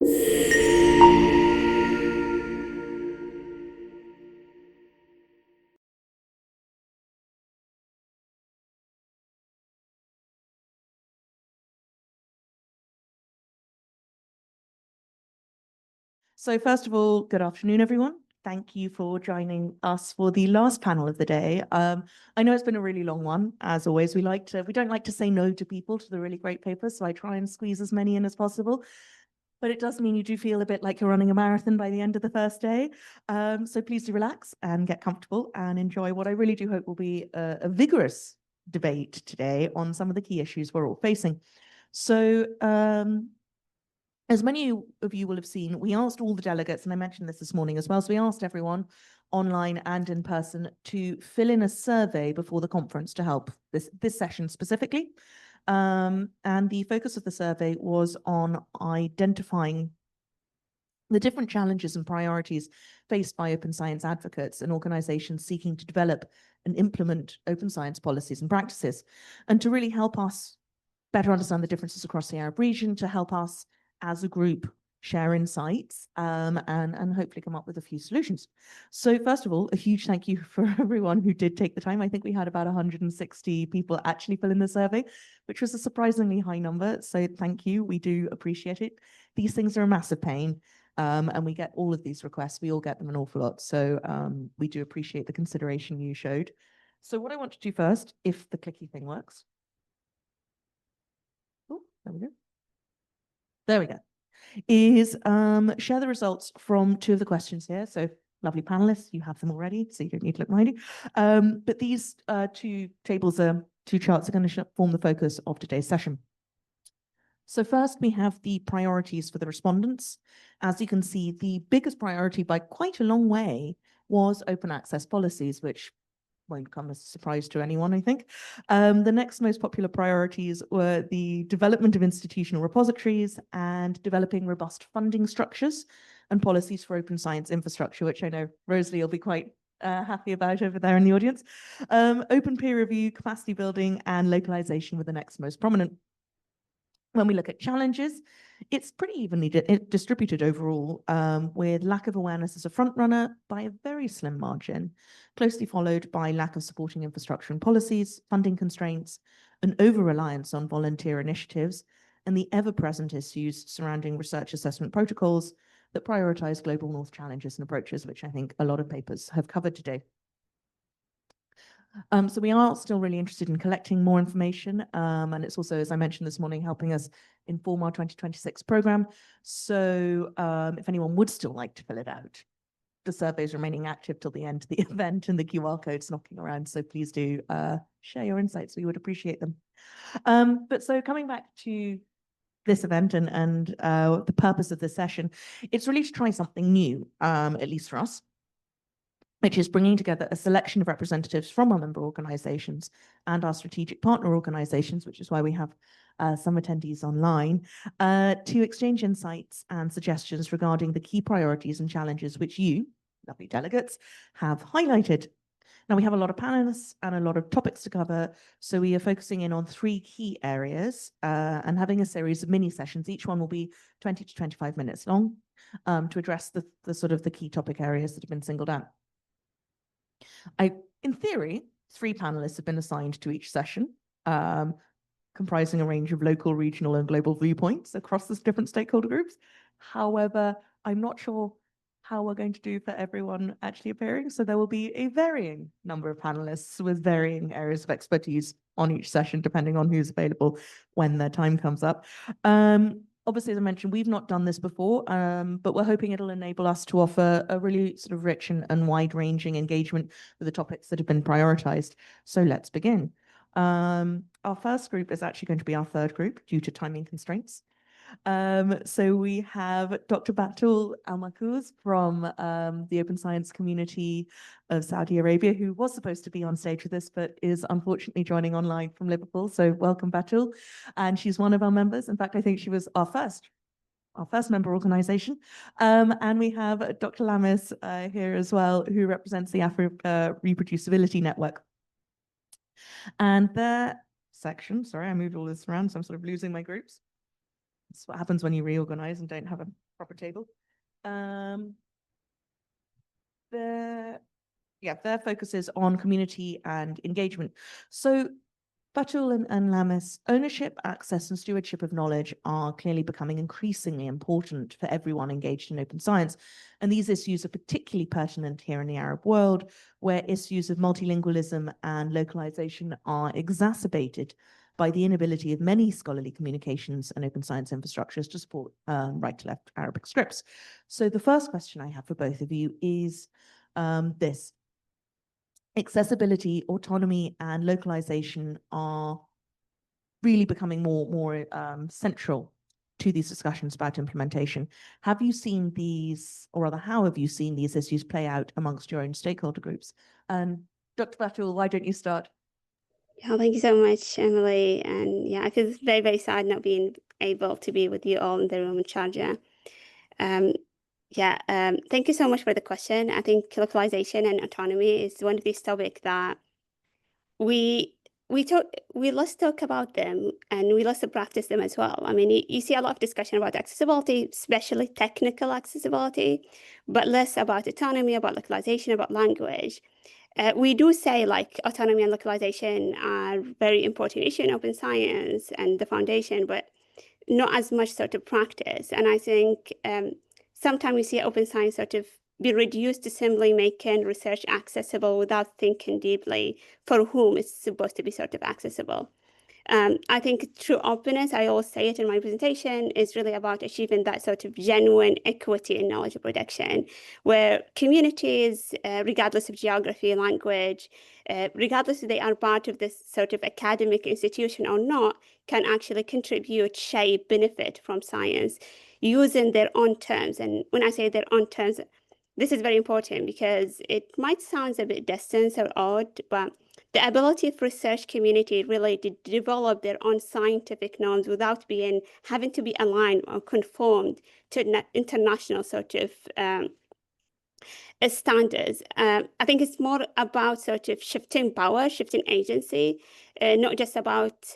So first of all, good afternoon, everyone. Thank you for joining us for the last panel of the day. I know it's been a really long one. As always, we don't like to say no to people, to the really great papers, so I try and squeeze as many in as possible. But it does mean you do feel a bit like you're running a marathon by the end of the first day. So please do relax and get comfortable and enjoy what I really do hope will be a vigorous debate today on some of the key issues we're all facing. So as many of you will have seen, we asked all the delegates, and I mentioned this morning as well, so we asked everyone online and in person to fill in a survey before the conference to help this session specifically. And the focus of the survey was on identifying the different challenges and priorities faced by open science advocates and organizations seeking to develop and implement open science policies and practices, and to really help us better understand the differences across the Arab region, to help us as a group share insights and hopefully come up with a few solutions. So first of all, a huge thank you for everyone who did take the time. I think we had about 160 people actually fill in the survey, which was a surprisingly high number. So thank you. We do appreciate it. These things are a massive pain. And we get all of these requests. We all get them an awful lot. So we do appreciate the consideration you showed. So what I want to do first, if the clicky thing works. Oh, there we go. There we go. Is share the results from two of the questions here. So lovely panelists, you have them already, so you don't need to look behind you. But these two charts are going to form the focus of today's session. So first, we have the priorities for the respondents. As you can see, the biggest priority by quite a long way was open access policies, which won't come as a surprise to anyone, I think. The next most popular priorities were the development of institutional repositories and developing robust funding structures and policies for open science infrastructure, which I know Rosalie will be quite happy about over there in the audience. Open peer review, capacity building, and localization were the next most prominent. When we look at challenges, it's pretty evenly distributed overall, with lack of awareness as a front runner by a very slim margin, closely followed by lack of supporting infrastructure and policies, funding constraints, an over-reliance on volunteer initiatives, and the ever-present issues surrounding research assessment protocols that prioritize global North challenges and approaches, which I think a lot of papers have covered today. So we are still really interested in collecting more information, and it's also, as I mentioned this morning, helping us inform our 2026 program. So if anyone would still like to fill it out, the survey is remaining active till the end of the event and the QR code's knocking around. So please do share your insights. We would appreciate them. But so coming back to this event and the purpose of this session, it's really to try something new, at least for us, which is bringing together a selection of representatives from our member organizations and our strategic partner organizations, which is why we have some attendees online, to exchange insights and suggestions regarding the key priorities and challenges which you, lovely delegates, have highlighted. Now, we have a lot of panelists and a lot of topics to cover, so we are focusing in on 3 key areas and having a series of mini sessions. Each one will be 20 to 25 minutes long to address the sort of the key topic areas that have been singled out. In theory, 3 panelists have been assigned to each session, comprising a range of local, regional, and global viewpoints across the different stakeholder groups. However, I'm not sure how we're going to do for everyone actually appearing, so there will be a varying number of panelists with varying areas of expertise on each session, depending on who's available when their time comes up. Obviously, as I mentioned, we've not done this before, but we're hoping it'll enable us to offer a really sort of rich and wide-ranging engagement with the topics that have been prioritized. So let's begin. Our first group is actually going to be our third group due to timing constraints. So we have Dr. Batul Al-Makhouz from the Open Science Community of Saudi Arabia, who was supposed to be on stage with us, but is unfortunately joining online from Liverpool. So welcome, Batul. And she's one of our members. In fact, I think she was our first member organization. And we have Dr. Lamis here as well, who represents the Afro Reproducibility Network. And their section, sorry, I moved all this around, so I'm sort of losing my groups. That's what happens when you reorganize and don't have a proper table. Their focus is on community and engagement. So Batul and Lamis, ownership, access, and stewardship of knowledge are clearly becoming increasingly important for everyone engaged in open science. And these issues are particularly pertinent here in the Arab world, where issues of multilingualism and localization are exacerbated by the inability of many scholarly communications and open science infrastructures to support right-to-left Arabic scripts. So the first question I have for both of you is this. Accessibility, autonomy, and localization are really becoming more central to these discussions about implementation. Have you seen these, or rather, how have you seen these issues play out amongst your own stakeholder groups? And Dr. Batul, why don't you start? Yeah, thank you so much, Emily. And yeah, I feel very, very sad not being able to be with you all in the room in Sharjah. Thank you so much for the question. I think localization and autonomy is one of these topics that we let's talk about them and we let's practice them as well. I mean, you see a lot of discussion about accessibility, especially technical accessibility, but less about autonomy, about localization, about language. We do say like autonomy and localization are very important issue in open science and the foundation, but not as much sort of practice. And I think sometimes we see open science sort of be reduced to simply making research accessible without thinking deeply for whom it's supposed to be sort of accessible. I think true openness, I always say it in my presentation, is really about achieving that sort of genuine equity in knowledge production, where communities, regardless of geography, language, regardless if they are part of this sort of academic institution or not, can actually contribute, shape, benefit from science using their own terms. And when I say their own terms, this is very important because it might sound a bit distant or odd, but the ability of research community really to develop their own scientific norms without having to be aligned or conformed to international sort of standards. I think it's more about sort of shifting power, shifting agency, not just about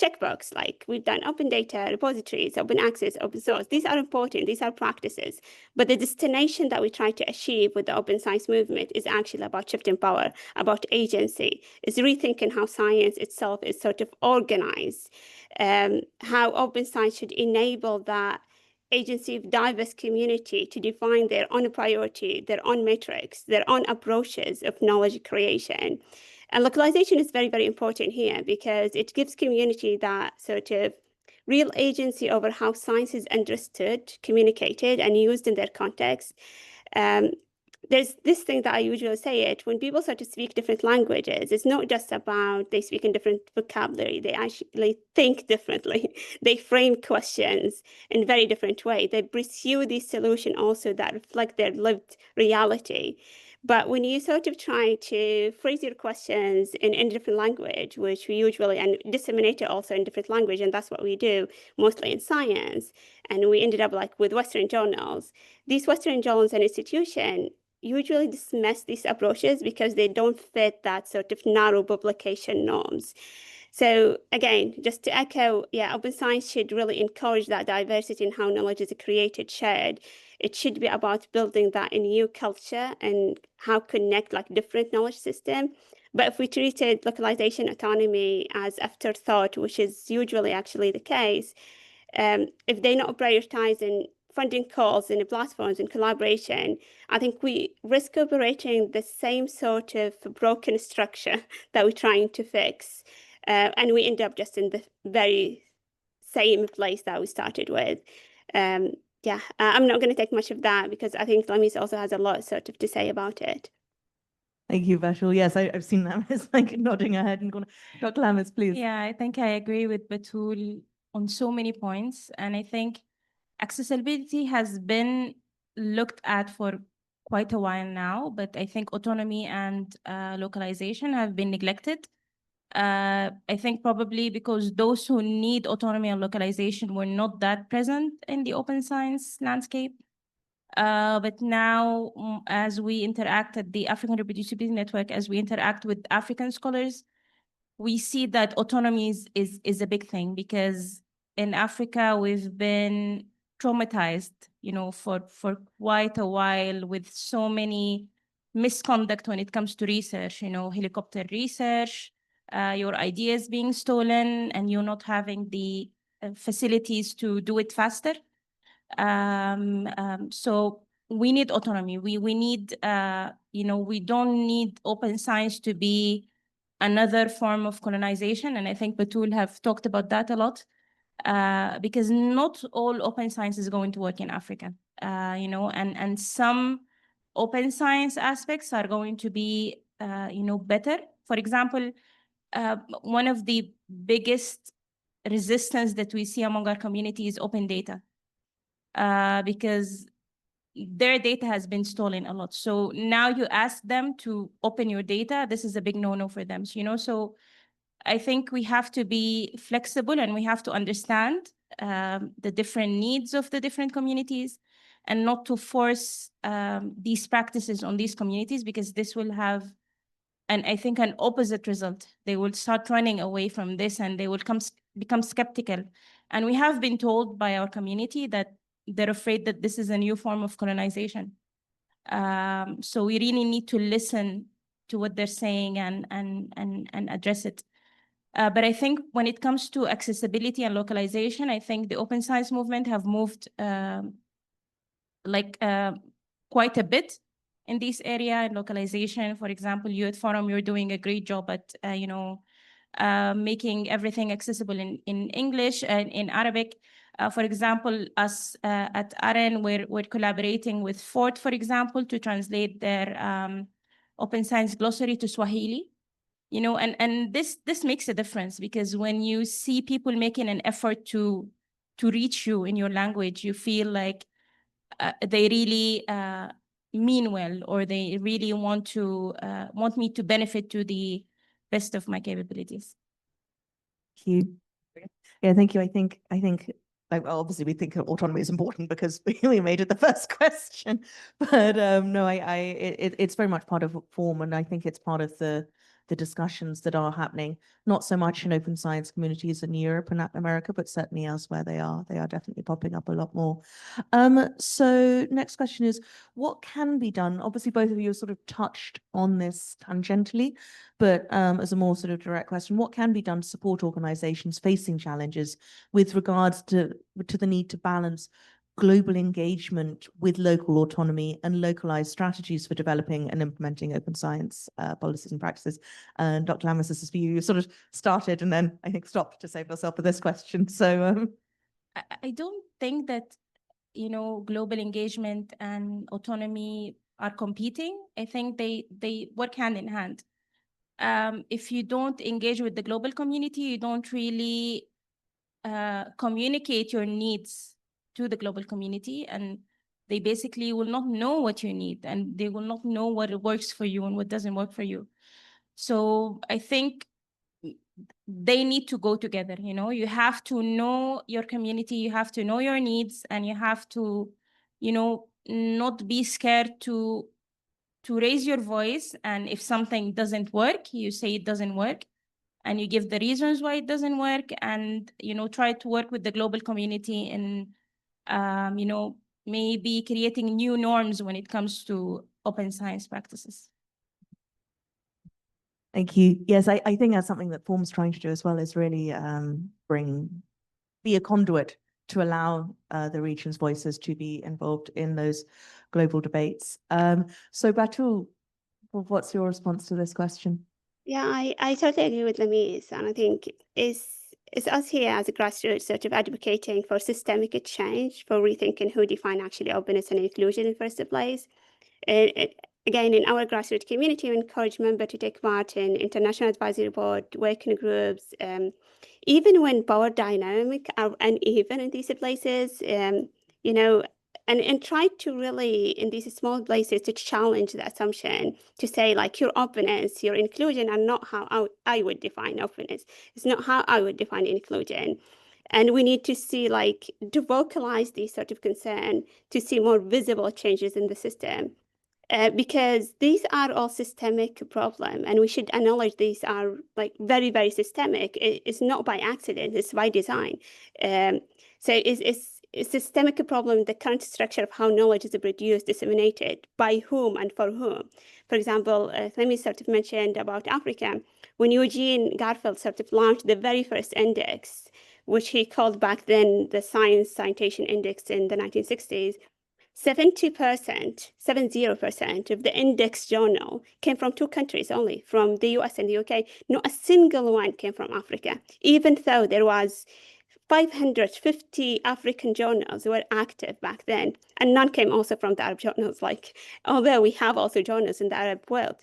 checkbox, like we've done open data repositories, open access, open source. These are important, these are practices. But the destination that we try to achieve with the open science movement is actually about shifting power, about agency. It's rethinking how science itself is sort of organized, how open science should enable that agency of diverse community to define their own priority, their own metrics, their own approaches of knowledge creation. And localization is very, very important here because it gives community that sort of real agency over how science is understood, communicated, and used in their context. There's this thing that I usually say it, when people start to speak different languages, it's not just about they speak in different vocabulary, they actually think differently. They frame questions in very different way. They pursue these solutions also that reflect their lived reality. But when you sort of try to phrase your questions in a different language, which we usually, and disseminate it also in different language, and that's what we do mostly in science, and we ended up like with Western journals. These Western journals and institutions usually dismiss these approaches because they don't fit that sort of narrow publication norms. So again, just to echo, yeah, open science should really encourage that diversity in how knowledge is created, shared. It should be about building that in new culture and how connect like different knowledge system. But if we treated localization autonomy as afterthought, which is usually actually the case, if they're not prioritizing funding calls and platforms and collaboration, I think we risk operating the same sort of broken structure that we're trying to fix. And we end up just in the very same place that we started with. I'm not going to take much of that because I think Lamis also has a lot sort of to say about it. Thank you, Batul. Yes, I've seen Lamis like nodding her head and going, Dr. Lamis, please. Yeah, I think I agree with Batul on so many points. And I think accessibility has been looked at for quite a while now, but I think autonomy and localization have been neglected. I think probably because those who need autonomy and localization were not that present in the open science landscape. But now, as we interact at the African Reproducibility Network, as we interact with African scholars, we see that autonomy is a big thing because in Africa, we've been traumatized, for quite a while with so many misconduct when it comes to research, helicopter research, your ideas being stolen and you not having the facilities to do it faster. So we need autonomy. We need, we don't need open science to be another form of colonization. And I think Batul have talked about that a lot, because not all open science is going to work in Africa, and some open science aspects are going to be, better. For example, one of the biggest resistance that we see among our community is open data, because their data has been stolen a lot. So now you ask them to open your data, this is a big no-no for them. So I think we have to be flexible and we have to understand the different needs of the different communities and not to force these practices on these communities, because this will have, and I think, an opposite result. They will start running away from this and they will become skeptical. And we have been told by our community that they're afraid that this is a new form of colonization. So we really need to listen to what they're saying and address it. But I think when it comes to accessibility and localization, I think the open science movement have moved quite a bit in this area and localization. For example, Youth Forum, you're doing a great job at, making everything accessible in English and in Arabic. For example, us at AREN, we're collaborating with Ford, for example, to translate their open science glossary to Swahili. And this makes a difference, because when you see people making an effort to reach you in your language, you feel like they really mean well, or they really want me to benefit to the best of my capabilities. Thank you. Yeah, thank you. I think like, well, obviously we think autonomy is important because we made it the first question, but no, it's very much part of form, and I think it's part of the discussions that are happening, not so much in open science communities in Europe and Latin America, but certainly elsewhere they are definitely popping up a lot more. So next question is, what can be done? Obviously, both of you sort of touched on this tangentially, but as a more sort of direct question, what can be done to support organizations facing challenges with regards to the need to balance global engagement with local autonomy and localized strategies for developing and implementing open science policies and practices? And Dr. Lammers, this is for you. You sort of started and then I think stopped to save yourself for this question. So I don't think that, global engagement and autonomy are competing. I think they work hand in hand. If you don't engage with the global community, you don't really communicate your needs to the global community, and they basically will not know what you need, and they will not know what works for you and what doesn't work for you. So I think they need to go together. You have to know your community, you have to know your needs, and you have to, not be scared to raise your voice. And if something doesn't work, you say it doesn't work, and you give the reasons why it doesn't work, and try to work with the global community in maybe creating new norms when it comes to open science practices. thank you. Yes, I think that's something that Form's trying to do as well, is really be a conduit to allow the region's voices to be involved in those global debates. So Batul, what's your response to this question? Yeah, I totally agree with Lamis, and I think it's us here as a grassroots sort of advocating for systemic change, for rethinking who define actually openness and inclusion in the first place. Again, in our grassroots community, we encourage members to take part in international advisory board, working groups, even when power dynamic are uneven in these places, and try to really, in these small places, to challenge the assumption, to say, like, your openness, your inclusion are not how I would define openness. It's not how I would define inclusion. And we need to see, to vocalize these sort of concern, to see more visible changes in the system. because these are all systemic problems, and we should acknowledge these are like very, very systemic. It's not by accident, it's by design. So it's a systemic problem, the current structure of how knowledge is produced, disseminated, by whom and for whom. For example, let me sort of mention about Africa. When Eugene Garfield sort of launched the very first index, which he called back then the Science Citation Index in the 1960s, 70% of the index journal came from two countries only, from the US and the UK. Not a single one came from Africa, even though there was 550 African journals were active back then, and none came also from the Arab journals, like, although we have also journals in the Arab world.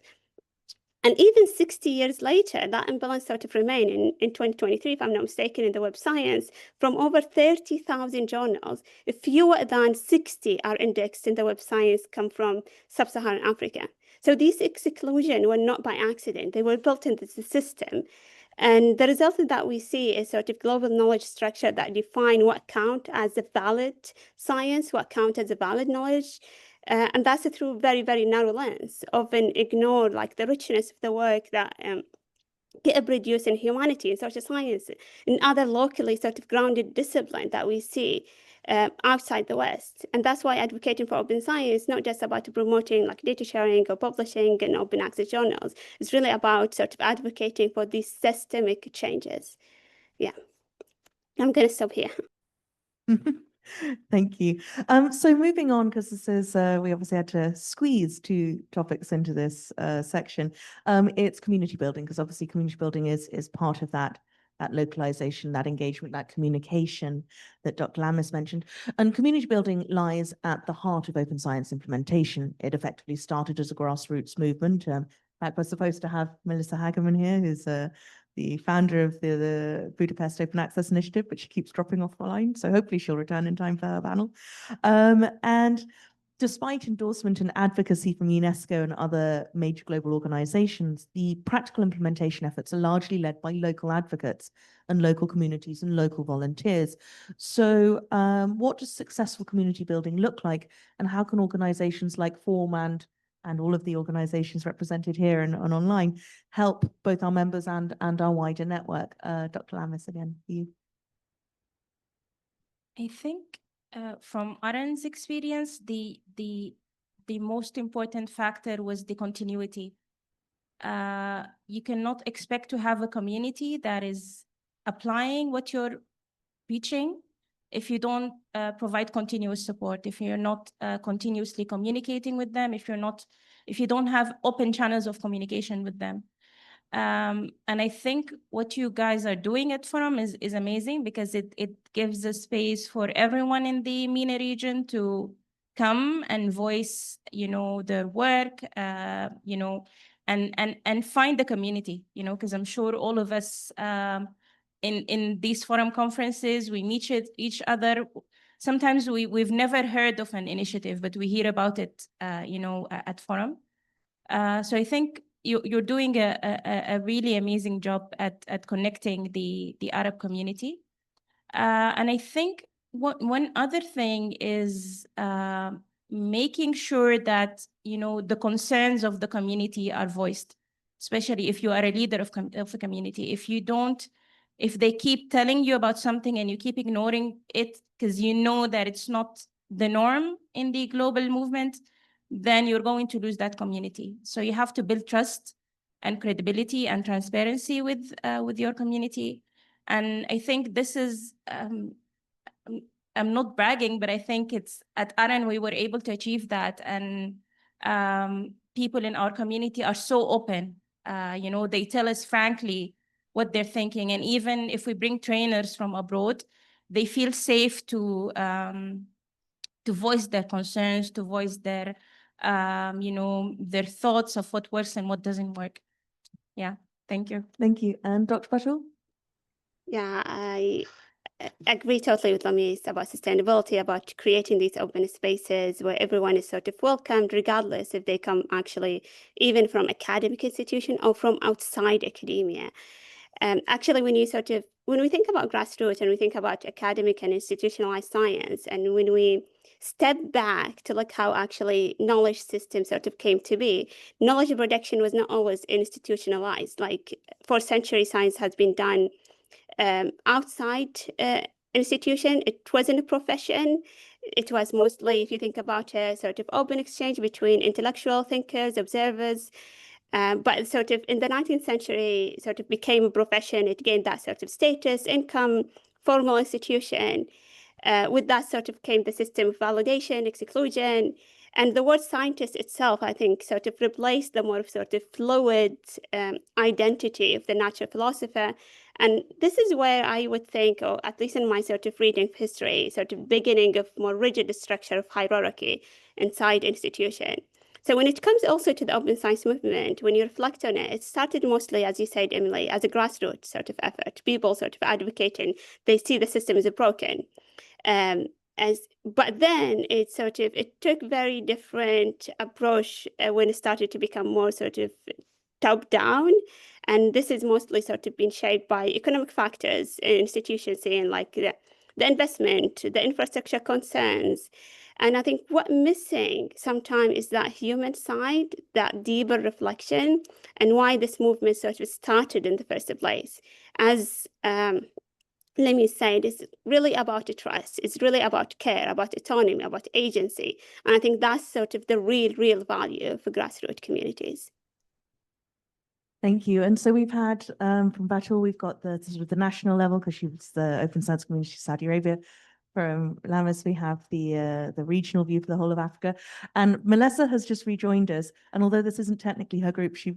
And even 60 years later, that imbalance started to remain in 2023, if I'm not mistaken, in the Web Science. From over 30,000 journals, fewer than 60 are indexed in the Web Science come from Sub-Saharan Africa. So these exclusions were not by accident. They were built into the system. And the result that we see is sort of global knowledge structure that define what count as a valid science, what count as a valid knowledge. And that's through very, very narrow lens, often ignore like the richness of the work that get produced in humanity and social science and other locally sort of grounded discipline that we see outside the West. And that's why advocating for open science is not just about promoting like data sharing or publishing and open access journals. It's really about sort of advocating for these systemic changes. Yeah, I'm going to stop here. Thank you. So moving on, because this is, we obviously had to squeeze two topics into this section. It's community building, because obviously community building is part of that localization, that engagement, that communication that Dr. Lamis mentioned. And community building lies at the heart of open science implementation. It effectively started as a grassroots movement. In fact, we're supposed to have Melissa Hageman here, who's the founder of the Budapest Open Access Initiative, but she keeps dropping off the line. So hopefully she'll return in time for her panel. And despite endorsement and advocacy from UNESCO and other major global organizations, the practical implementation efforts are largely led by local advocates and local communities and local volunteers. So what does successful community building look like? And how can organizations like Form and all of the organizations represented here and online help both our members and our wider network? Dr. Lamis, again, for you. I think from Aaron's experience, the most important factor was the continuity. You cannot expect to have a community that is applying what you're preaching if you don't provide continuous support, if you're not continuously communicating with them, if you don't have open channels of communication with them. And I think what you guys are doing at Forum is amazing, because it gives a space for everyone in the MENA region to come and voice, their work, and find the community, because I'm sure all of us in these Forum conferences, we meet each other. Sometimes we've never heard of an initiative, but we hear about it, at Forum. So I think you're doing a really amazing job at connecting the Arab community. And I think one other thing is making sure that, the concerns of the community are voiced, especially if you are a leader of a community. If they keep telling you about something and you keep ignoring it because you know that it's not the norm in the global movement, then you're going to lose that community. So you have to build trust and credibility and transparency with your community. And I think this is, I'm not bragging, but I think it's at Aran we were able to achieve that. And people in our community are so open. They tell us frankly what they're thinking. And even if we bring trainers from abroad, they feel safe to voice their concerns, to voice their thoughts of what works and what doesn't work. Yeah, thank you. Thank you. And Dr. Patel? Yeah, I agree totally with Lamis about sustainability, about creating these open spaces where everyone is sort of welcomed, regardless if they come actually even from academic institution or from outside academia. Actually, when we think about grassroots and we think about academic and institutionalized science, and when we step back to look how actually knowledge systems sort of came to be, knowledge production was not always institutionalized. Like for centuries, science has been done outside institution. It wasn't a profession. It was mostly, if you think about a sort of open exchange between intellectual thinkers, observers. But sort of in the 19th century, sort of became a profession. It gained that sort of status, income, formal institution. With that sort of came the system of validation, exclusion, and the word scientist itself, I think, sort of replaced the more sort of fluid identity of the natural philosopher. And this is where I would think, or at least in my sort of reading of history, sort of beginning of more rigid structure of hierarchy inside institution. So when it comes also to the open science movement, when you reflect on it, it started mostly, as you said, Emily, as a grassroots sort of effort. People sort of advocating, they see the system is broken. But then it took very different approach when it started to become more sort of top down. And this is mostly sort of been shaped by economic factors in institutions, saying like the investment, the infrastructure concerns. And I think what missing sometimes is that human side, that deeper reflection, and why this movement sort of started in the first place. As let me say, it is really about trust. It's really about care, about autonomy, about agency. And I think that's sort of the real value for grassroots communities. Thank you. And so we've had from Batul, we've got the sort of the national level, because she was the Open Science Community of Saudi Arabia. From Lamis, we have the regional view for the whole of Africa. And Melissa has just rejoined us. And although this isn't technically her group, she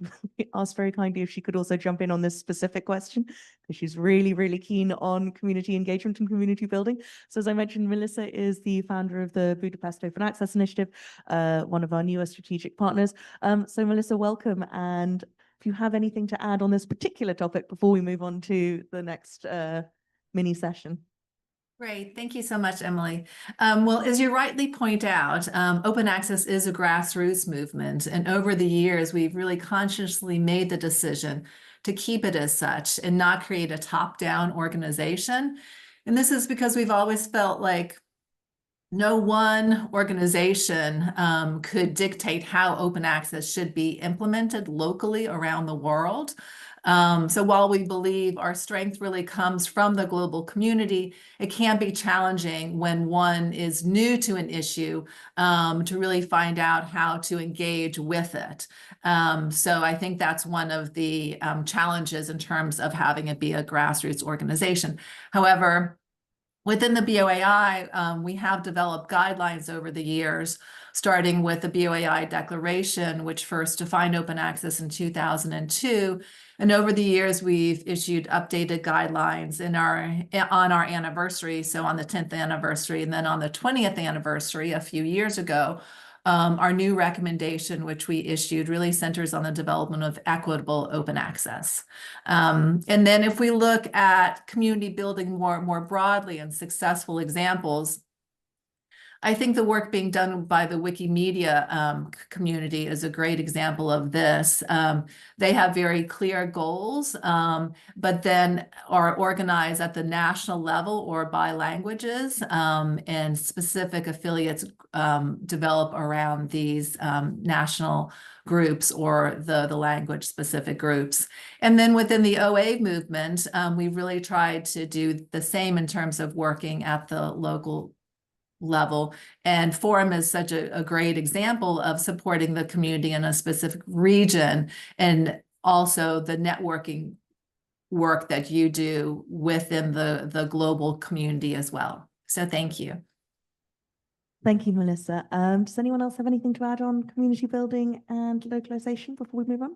asked very kindly if she could also jump in on this specific question, because she's really, really keen on community engagement and community building. So as I mentioned, Melissa is the founder of the Budapest Open Access Initiative, one of our newest strategic partners. So Melissa, welcome. And if you have anything to add on this particular topic before we move on to the next mini session. Great. Thank you so much, Emily. Well, as you rightly point out, open access is a grassroots movement. And over the years, we've really consciously made the decision to keep it as such and not create a top-down organization. And this is because we've always felt like no one organization could dictate how open access should be implemented locally around the world. So while we believe our strength really comes from the global community, it can be challenging when one is new to an issue to really find out how to engage with it. So I think that's one of the challenges in terms of having it be a grassroots organization. However, within the BOAI, we have developed guidelines over the years, starting with the BOAI Declaration, which first defined open access in 2002. And over the years, we've issued updated guidelines on our anniversary, so on the 10th anniversary, and then on the 20th anniversary a few years ago. Our new recommendation, which we issued, really centers on the development of equitable open access. And then if we look at community building more broadly and successful examples, I think the work being done by the Wikimedia community is a great example of this. They have very clear goals, but then are organized at the national level or by languages, and specific affiliates develop around these national groups or the language specific groups. And then within the OA movement, we really tried to do the same in terms of working at the local level. And Forum is such a great example of supporting the community in a specific region, and also the networking work that you do within the global community as well. So thank you. Thank you, Melissa. Does anyone else have anything to add on community building and localization before we move on?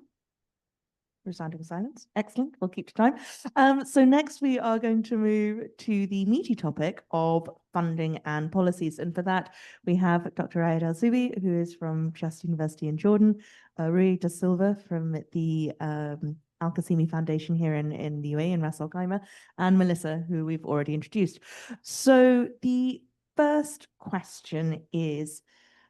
Resounding silence. Excellent. We'll keep to time. So next we are going to move to the meaty topic of funding and policies. And for that, we have Dr. Ayed Al-Zubi, who is from Just University in Jordan, Rui da Silva from the Al-Qasimi Foundation here in the UAE, in Ras Al Khaimah, and Melissa, who we've already introduced. So the first question is,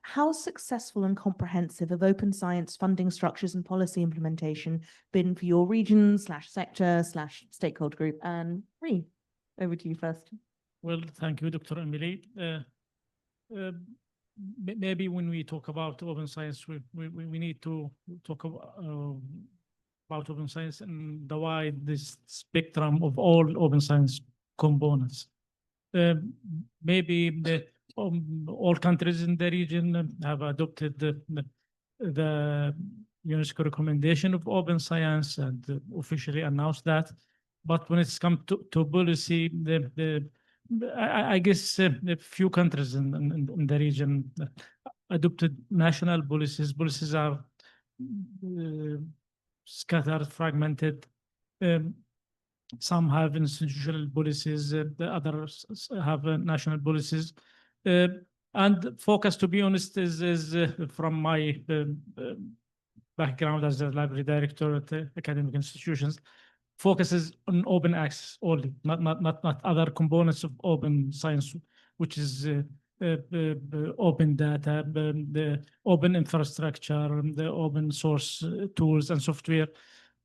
how successful and comprehensive have open science funding structures and policy implementation been for your region / sector / stakeholder group? And Rui, over to you first. Well, thank you, Dr. Emily. maybe when we talk about open science, we need to talk about open science and the wide this spectrum of all open science components. Maybe all countries in the region have adopted the UNESCO recommendation of open science and officially announced that. But when it's come to policy, I guess a few countries in the region adopted national policies. Policies are scattered, fragmented. Some have institutional policies, the others have national policies. And focus, to be honest, is from my background as a library director at academic institutions, focuses on open access only, not other components of open science, which is open data, the open infrastructure, the open source tools and software.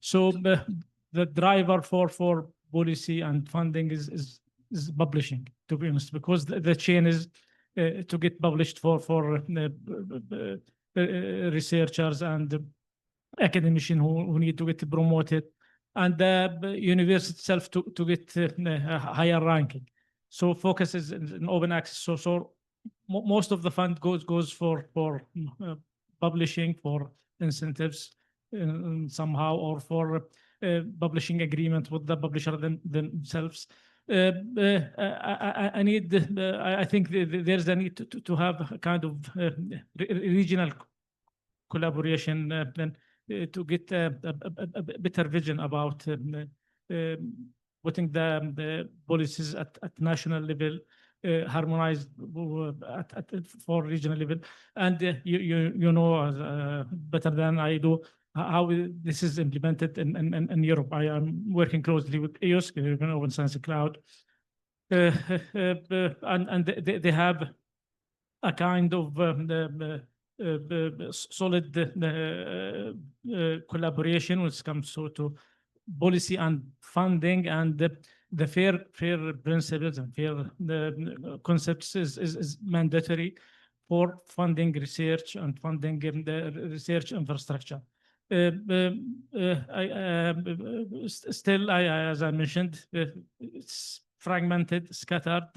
So the driver for policy and funding is publishing, to be honest, because the chain is to get published for researchers and academicians who need to get promoted, and the university itself to get a higher ranking. So focus is in open access. So most of the fund goes for publishing, for incentives somehow, or for publishing agreement with the publisher themselves. I think there's a need to have a kind of regional collaboration to get a better vision about putting the policies at national level, harmonized for regional level. And you know better than I do how this is implemented in Europe. I am working closely with EOSC, European Open Science Cloud, and they have a kind of solid collaboration when it comes to policy and funding, and the fair principles and fair concepts is mandatory for funding research and funding the research infrastructure. Still, as I mentioned, it's fragmented, scattered,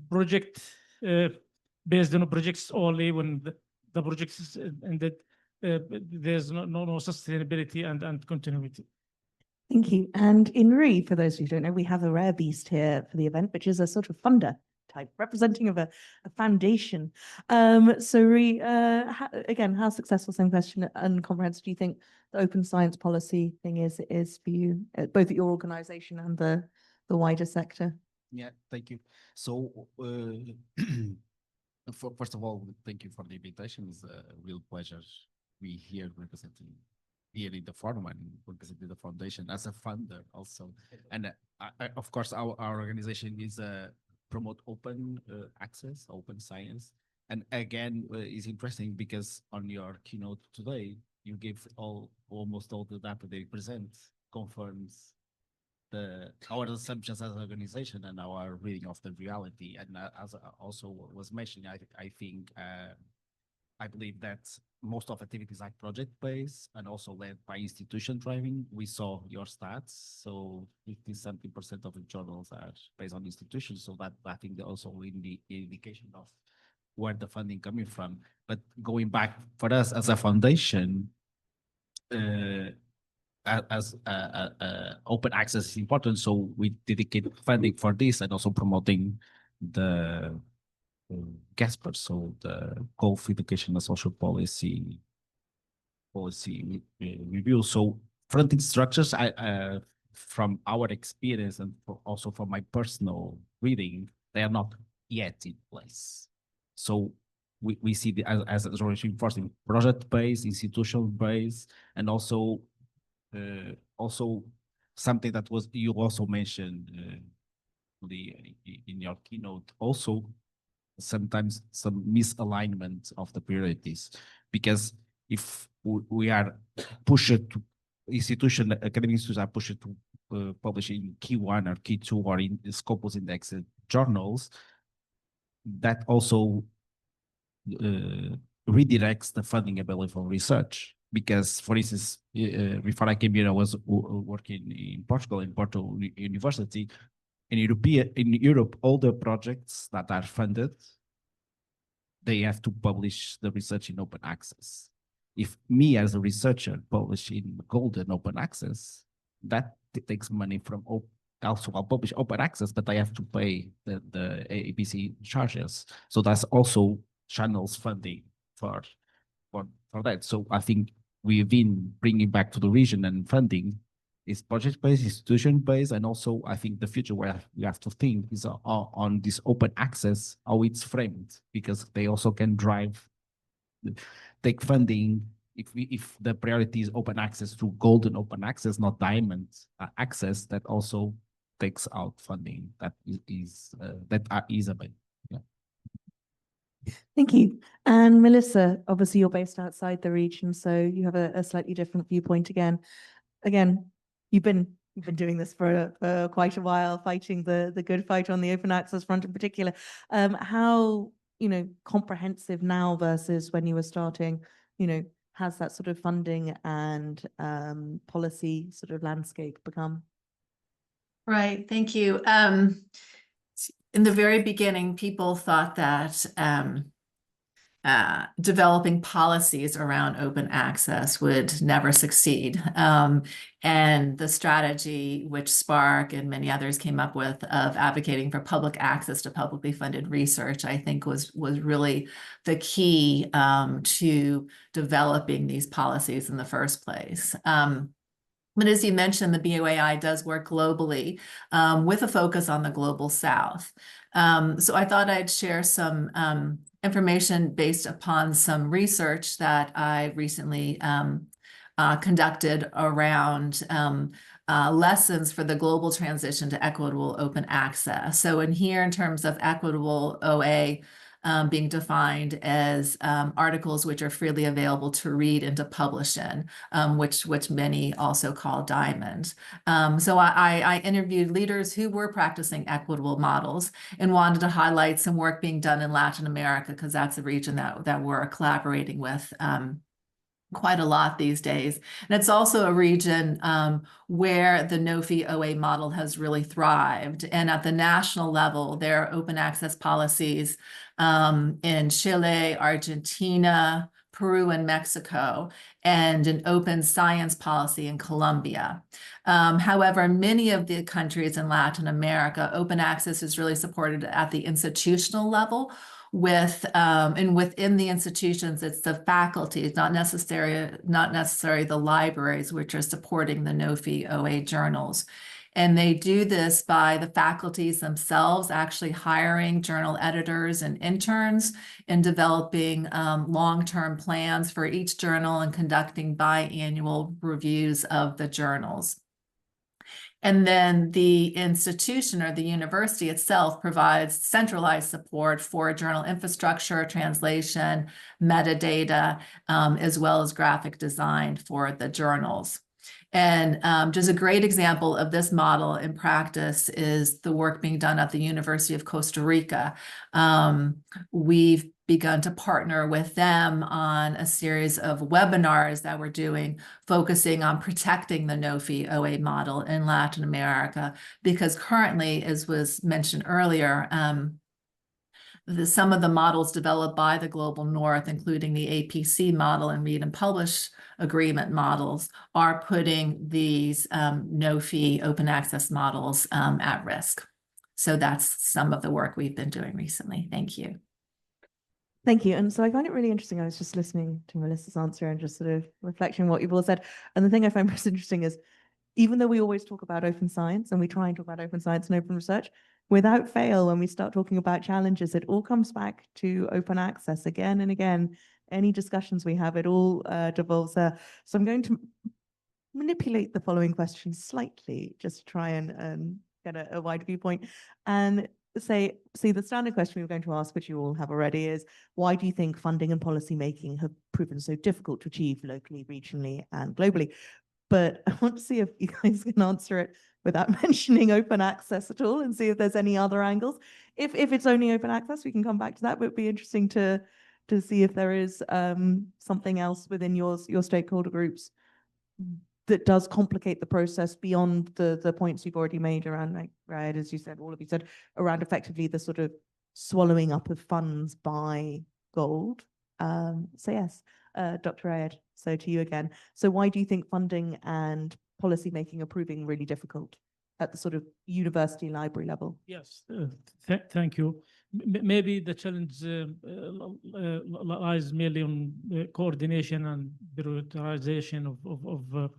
project based on projects only. When the project is ended, there's no sustainability and continuity. Thank you. And in Rui, for those who don't know, we have a rare beast here for the event, which is a sort of funder type, representing of a foundation. So Rui, again, how successful, same question, and comprehensive do you think the open science policy thing is for you, both at your organization and the wider sector? Yeah, thank you. So first of all, thank you for the invitation. It's a real pleasure to be here representing here in the forum and representing the foundation as a funder also. And of course, our organization is promote open access, open science. And again, it's interesting because on your keynote today, you give almost all the data they present confirms our assumptions as an organization and our reading of the reality. And as also was mentioned, I think I believe that most of activities are project-based and also led by institution driving. We saw your stats, so 50-something% of the journals are based on institutions. So that I think also in the indication of where the funding coming from. But going back for us as a foundation, as open access is important, so we dedicate funding for this and also promoting the GASPER, so the Gulf Education and Social Policy review. So funding structures, from our experience and also from my personal reading, they are not yet in place. So we see the as reinforcing project-based, institutional-based, and also something that was you also mentioned in your keynote, also sometimes some misalignment of the priorities, because if we are pushed to academic institutions are pushed to publish in Key 1 or Key 2 or in Scopus indexed journals, that also redirects the funding available for research. Because, for instance, before I came here, I was working in Portugal, in Porto University. In Europe, all the projects that are funded, they have to publish the research in open access. If me as a researcher publish in golden open access, that takes money from also I'll publish open access, but I have to pay the ABC charges. So that's also channels funding for that. So I think we've been bringing back to the region and funding is project-based, institution-based, and also I think the future where we have to think is on this open access, how it's framed, because they also can take funding. If the priority is open access to golden open access, not diamond access, that also takes out funding that is a bit. Yeah. Thank you. And Melissa, obviously you're based outside the region, so you have a slightly different viewpoint again. You've been doing this for quite a while, fighting the good fight on the open access front in particular. How, comprehensive now versus when you were starting, has that sort of funding and policy sort of landscape become? Right, thank you. In the very beginning, people thought that developing policies around open access would never succeed. And the strategy which Spark and many others came up with of advocating for public access to publicly funded research, I think was really the key to developing these policies in the first place. But as you mentioned, the BOAI does work globally with a focus on the Global South. So I thought I'd share some information based upon some research that I recently conducted around lessons for the global transition to equitable open access. So in here, in terms of equitable OA, being defined as articles which are freely available to read and to publish in, which many also call diamond. So I interviewed leaders who were practicing equitable models and wanted to highlight some work being done in Latin America, because that's a region that we're collaborating with quite a lot these days. And it's also a region where the no-fee OA model has really thrived. And at the national level, there are open access policies in Chile, Argentina, Peru, and Mexico, and an open science policy in Colombia. However, in many of the countries in Latin America, open access is really supported at the institutional level, and within the institutions, it's the faculty, not necessarily the libraries, which are supporting the no-fee OA journals. And they do this by the faculties themselves actually hiring journal editors and interns and developing long-term plans for each journal and conducting biannual reviews of the journals. And then the institution or the university itself provides centralized support for journal infrastructure, translation, metadata, as well as graphic design for the journals. And just a great example of this model in practice is the work being done at the University of Costa Rica. We've begun to partner with them on a series of webinars that we're doing, focusing on protecting the no-fee OA model in Latin America, because currently, as was mentioned earlier, some of the models developed by the Global North, including the APC model and read and publish agreement models, are putting these no-fee open access models at risk. So that's some of the work we've been doing recently. Thank you. Thank you. And so I find it really interesting. I was just listening to Melissa's answer and just sort of reflecting on what you've all said. And the thing I find most interesting is, even though we always talk about open science and we try and talk about open science and open research, without fail, when we start talking about challenges, it all comes back to open access again and again. Any discussions we have, it all devolves there. So I'm going to manipulate the following question slightly, just to try and get a wide viewpoint. And see, the standard question we were going to ask, which you all have already, is why do you think funding and policy making have proven so difficult to achieve locally, regionally, and globally? but I want to see if you guys can answer it without mentioning open access at all, and see if there's any other angles. If it's only open access, we can come back to that, but it'd be interesting to see if there is something else within your stakeholder groups that does complicate the process beyond the points you've already made around, like, right, as you said, all of you said, around effectively the sort of swallowing up of funds by gold. So yes, Dr. Ayed, so to you again. So why do you think funding and policy making are proving really difficult at the sort of university library level? Yes, thank you. Maybe the challenge lies mainly on coordination and prioritization of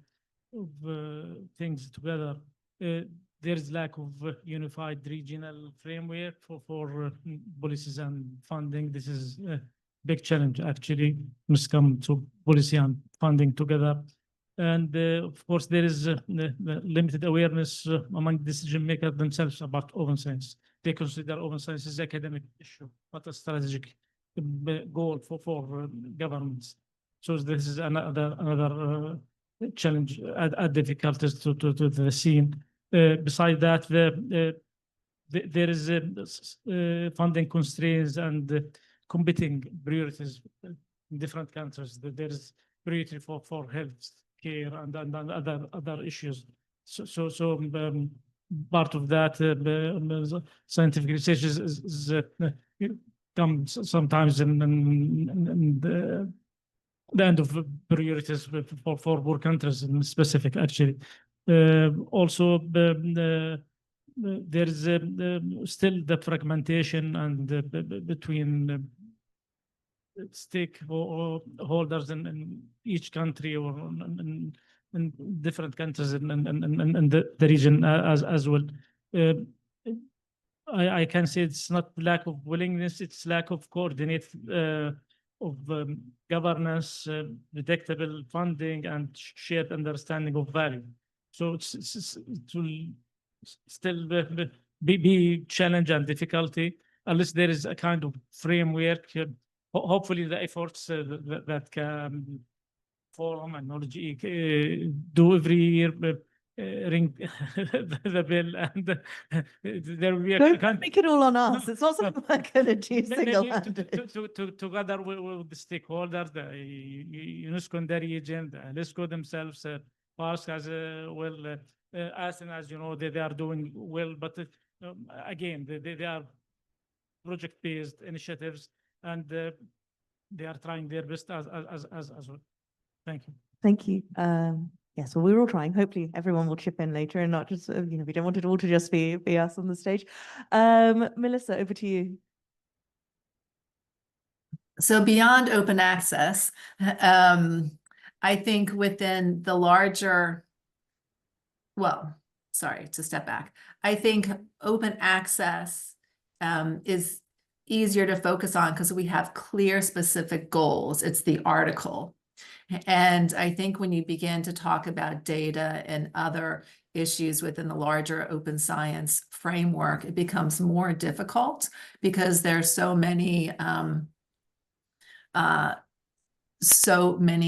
things together. There is lack of unified regional framework for policies and funding. This is a big challenge, actually, must come to policy and funding together. And of course, there is limited awareness among decision makers themselves about open science. They consider open science as an academic issue, not a strategic goal for governments. So this is another challenge, add difficulties to the scene. Besides that, there is funding constraints and competing priorities in different countries. There is priority for health care and other issues. So part of that scientific research is comes sometimes in the end of priorities for poor countries in specific, actually. Also, there is still the fragmentation and between stakeholders in each country or in different countries in the region as well. I can say it's not lack of willingness, it's lack of coordinate of governance, predictable funding, and shared understanding of value. So it will still be challenge and difficulty unless there is a kind of framework. Hopefully the efforts that can forum and knowledge do every year ring the bell, and there will be Don't make it all on us. It's not something we're going to do single-handed. Together with the stakeholders, the UNESCO in the region, the ALECSO themselves, PARS as well, ASEAN, as you know, they are doing well, but again, they are project-based initiatives, and they are trying their best as well. Thank you. Thank you. Yes, well, we're all trying. Hopefully everyone will chip in later and not just, we don't want it all to just be us on the stage. Melissa, over to you. So beyond open access, I think within the larger, well, sorry, to step back. I think open access is easier to focus on because we have clear, specific goals. It's the article. And I think when you begin to talk about data and other issues within the larger open science framework, it becomes more difficult because there's so many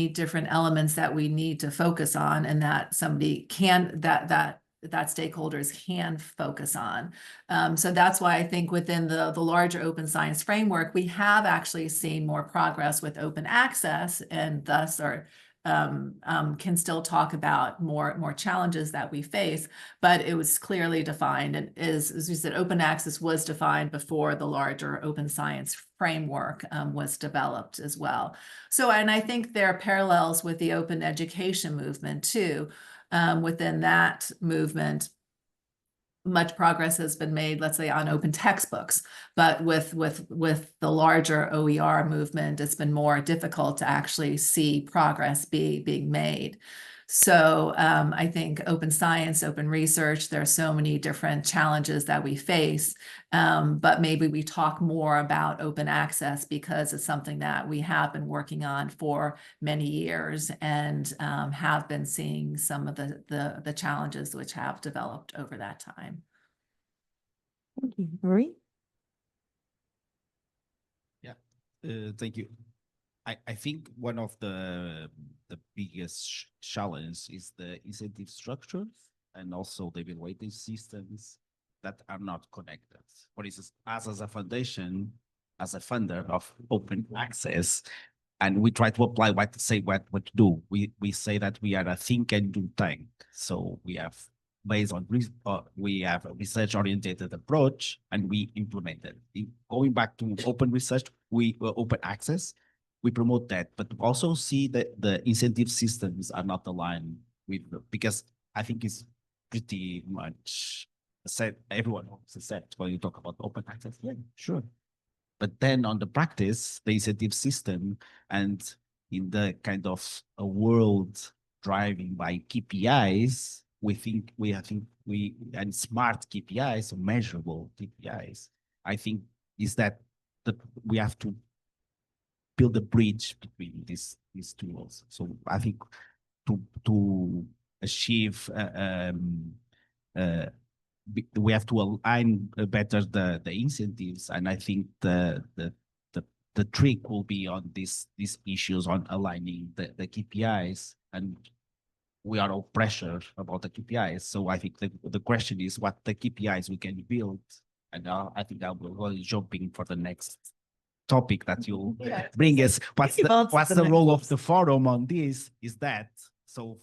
different elements that we need to focus on, and that somebody can that stakeholders can focus on. So that's why I think within the larger open science framework, we have actually seen more progress with open access, and thus can still talk about more challenges that we face, but it was clearly defined, and as you said, open access was defined before the larger open science framework was developed as well. So, and I think there are parallels with the open education movement too. Within that movement, much progress has been made, let's say, on open textbooks, but with the larger OER movement, it's been more difficult to actually see progress being made. So I think open science, open research, there are so many different challenges that we face, but maybe we talk more about open access because it's something that we have been working on for many years and have been seeing some of the challenges which have developed over that time. Thank you. Marie? Yeah, thank you. I think one of the biggest challenge is the incentive structures and also the evaluative systems that are not connected. For instance, us as a foundation, as a funder of open access, and we try to apply what to do. We say that we are a think and do tank. So we have based on we have a research oriented approach and we implement it. Going back to open research, we open access. We promote that, but also see that the incentive systems are not aligned with, because I think it's pretty much said, everyone said when you talk about open access, yeah, sure. But then on the practice, the incentive system and in the kind of a world driving by KPIs, and smart KPIs, or measurable KPIs, I think is that we have to build a bridge between these two worlds. So I think to achieve we have to align better the incentives, and I think the trick will be on these issues on aligning the KPIs, and we are all pressured about the KPIs. So I think the question is what the KPIs we can build, and I think I will be jumping for the next topic that you'll bring us. What's the role of the forum on this? Is that so?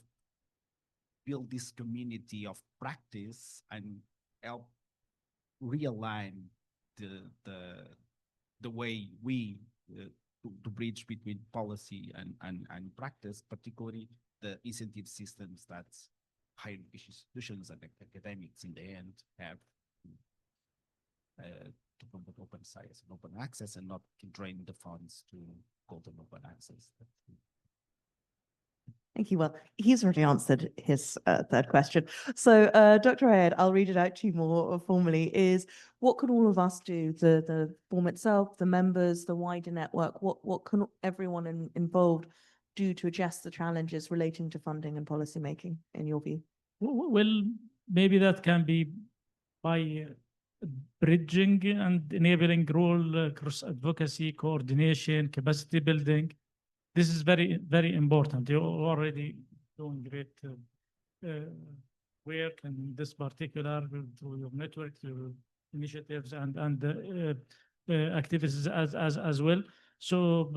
Build this community of practice and help realign the way we to bridge between policy and practice, particularly the incentive systems that higher institutions and academics in the end have to promote open science and open access, and not to drain the funds to go to open access. Thank you. Well, he's already answered his third question. So, Dr. Ayed, I'll read it out to you more formally, is what can all of us do, the forum itself, the members, the wider network, what can everyone involved do to address the challenges relating to funding and policy making, in your view? Well, maybe that can be by bridging and enabling role, cross-advocacy, coordination, capacity building. This is very, very important. You're already doing great work in this particular through your network, your initiatives, and activities as well. So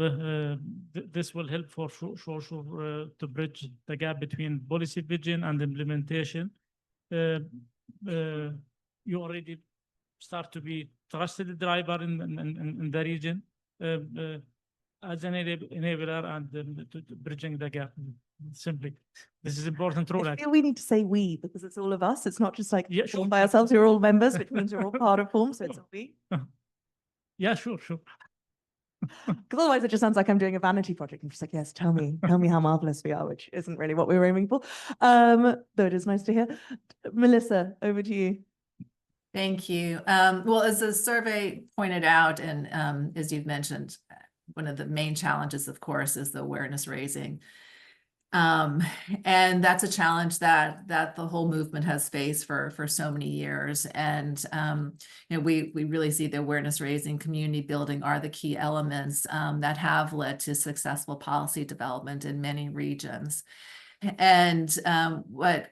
this will help for sure to bridge the gap between policy vision and implementation. You already start to be trusted driver in the region as an enabler and bridging the gap. Simply, this is important role. I feel we need to say we, because it's all of us. It's not just like sure, by ourselves. We're all members, which means we're all part of forum. So it's a we. Yeah, sure. Because otherwise it just sounds like I'm doing a vanity project. I'm just like, yes, tell me how marvelous we are, which isn't really what we were aiming for. Though it is nice to hear. Melissa, over to you. Thank you. Well, as the survey pointed out, and as you've mentioned, one of the main challenges, of course, is the awareness raising. And that's a challenge that the whole movement has faced for so many years. And you know, we really see the awareness raising, community building are the key elements that have led to successful policy development in many regions. And what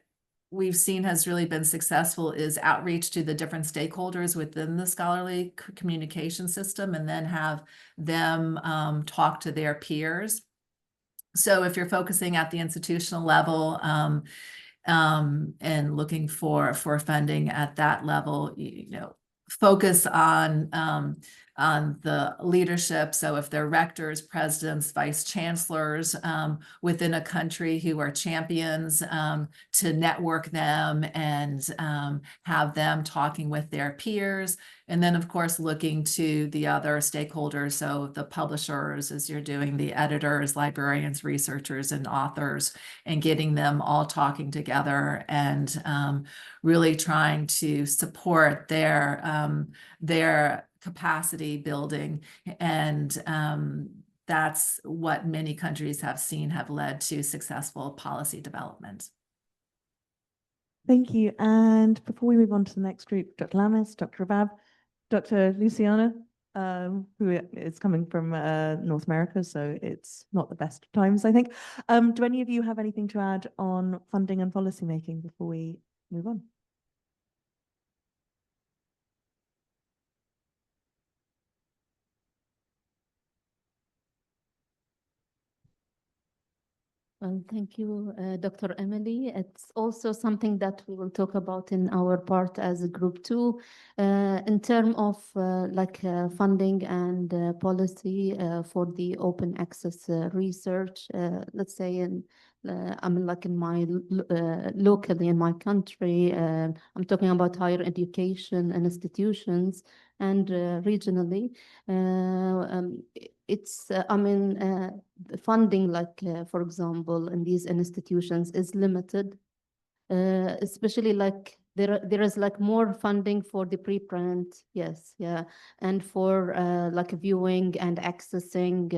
we've seen has really been successful is outreach to the different stakeholders within the scholarly communication system, and then have them talk to their peers. So if you're focusing at the institutional level and looking for funding at that level, you know, focus on the leadership. So if they're rectors, presidents, vice chancellors within a country who are champions, to network them and have them talking with their peers. And then, of course, looking to the other stakeholders. So the publishers, as you're doing, the editors, librarians, researchers, and authors, and getting them all talking together and really trying to support their capacity building. And that's what many countries have seen have led to successful policy development. Thank you. And before we move on to the next group, Dr. Lamis, Dr. Rabab, Dr. Luciana, who is coming from North America, so it's not the best of times, I think. Do any of you have anything to add on funding and policy making before we move on? Well, thank you, Dr. Emily. It's also something that we will talk about in our part as a group too, in terms of funding and policy for the open access research. Let's say I mean, like in my locally in my country, I'm talking about higher education and institutions, and regionally. It's I mean, the funding, for example, in these institutions is limited, especially like there is like more funding for the preprint, yes, yeah, and for like viewing and accessing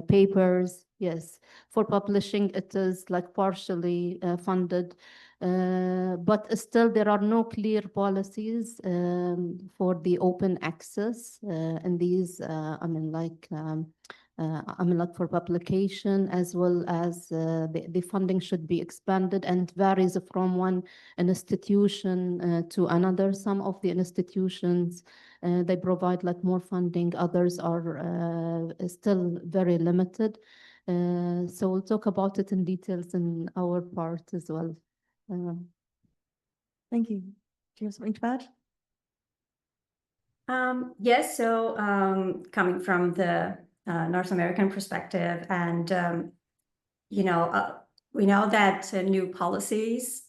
papers, yes. For publishing, it is like partially funded, but still there are no clear policies for the open access in these, I mean, like for publication, as well as the funding should be expanded and varies from one institution to another. Some of the institutions, they provide like more funding, others are still very limited. So we'll talk about it in details in our part as well. Thank you. Do you have something to add? Yes, so coming from the North American perspective, and we know that new policies,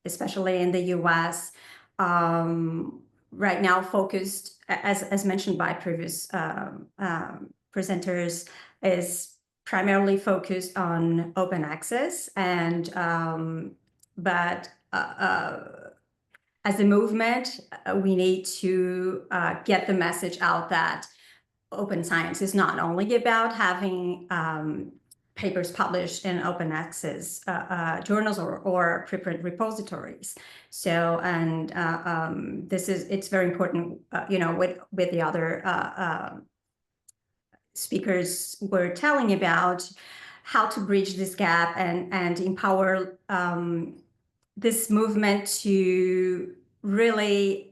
especially in the US, right now focused, as mentioned by previous presenters, is primarily focused on open access, and but as a movement, we need to get the message out that open science is not only about having papers published in open access journals or preprint repositories. So, and it's very important, with the other speakers were telling about how to bridge this gap and empower this movement to really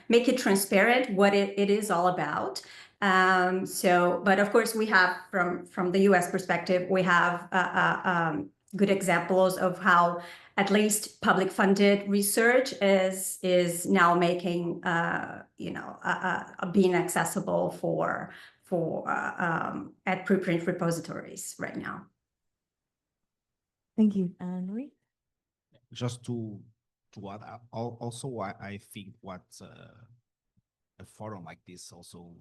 make it transparent what it is all about. But of course we have, from the US perspective, we have good examples of how at least public funded research is now making, being accessible for at preprint repositories right now. Thank you. And Marie? Just to add, also I think what a forum like this also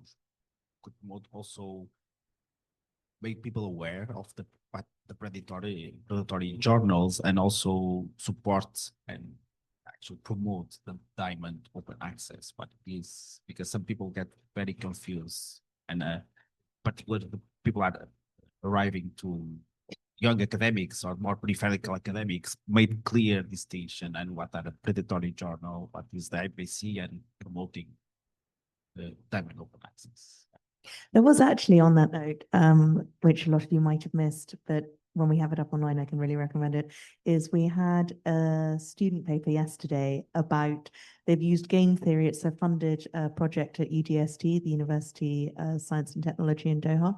could also make people aware of the predatory journals, and also support and actually promote the diamond open access. What it is, because some people get very confused, and particularly the people are arriving to young academics or more peripheral academics made clear distinction and what are the predatory journal, what is the IPC, and promoting the diamond open access. There was actually, on that note, which a lot of you might have missed, but when we have it up online, I can really recommend it, is we had a student paper yesterday about, they've used game theory. It's a funded project at UDST, the University of Science and Technology in Doha.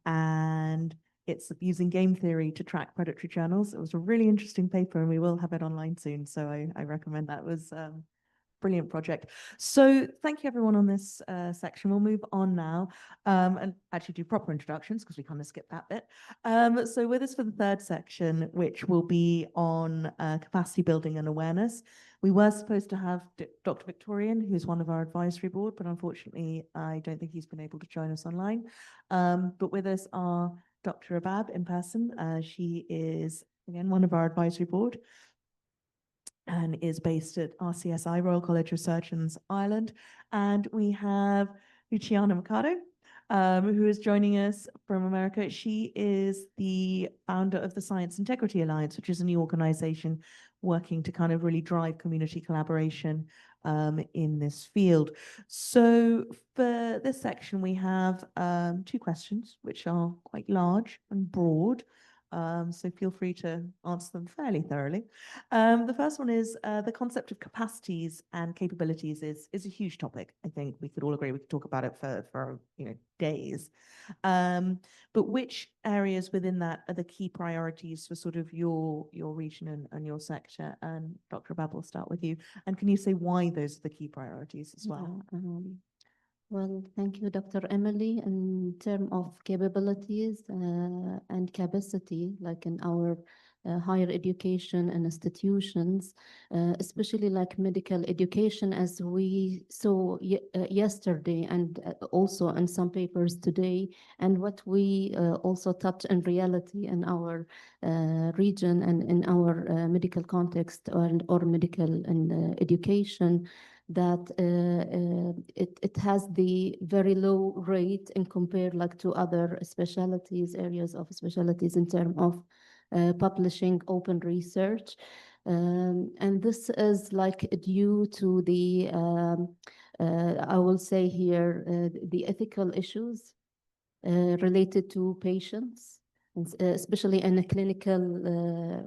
And it's using game theory to track predatory journals. It was a really interesting paper, and we will have it online soon. So I recommend that. It was brilliant project. So thank you everyone on this section. We'll move on now and actually do proper introductions, because we kind of skipped that bit. So with us for the third section, which will be on capacity building and awareness. We were supposed to have Dr. Victorian, who's one of our advisory board, but unfortunately, I don't think he's been able to join us online. But with us are Dr. Abab in person. She is, again, one of our advisory board, and is based at RCSI, Royal College of Surgeons, Ireland. And we have Luciana Mercado, who is joining us from America. She is the founder of the Science Integrity Alliance, which is a new organization working to kind of really drive community collaboration in this field. So for this section, we have two questions, which are quite large and broad. So feel free to answer them fairly thoroughly. The first one is the concept of capacities and capabilities is a huge topic. I think we could all agree. We could talk about it for days. But which areas within that are the key priorities for sort of your region and your sector? And Dr. Abab, we'll start with you. And can you say why those are the key priorities as well? Well, thank you, Dr. Emily. In terms of capabilities and capacity, like in our higher education and institutions, especially like medical education, as we saw yesterday and also in some papers today, and what we also touch in reality in our region and in our medical context or medical and education, that it has the very low rate in compare like to other specialties, areas of specialties in terms of publishing open research. And this is like due to the, I will say here, the ethical issues related to patients, especially in a clinical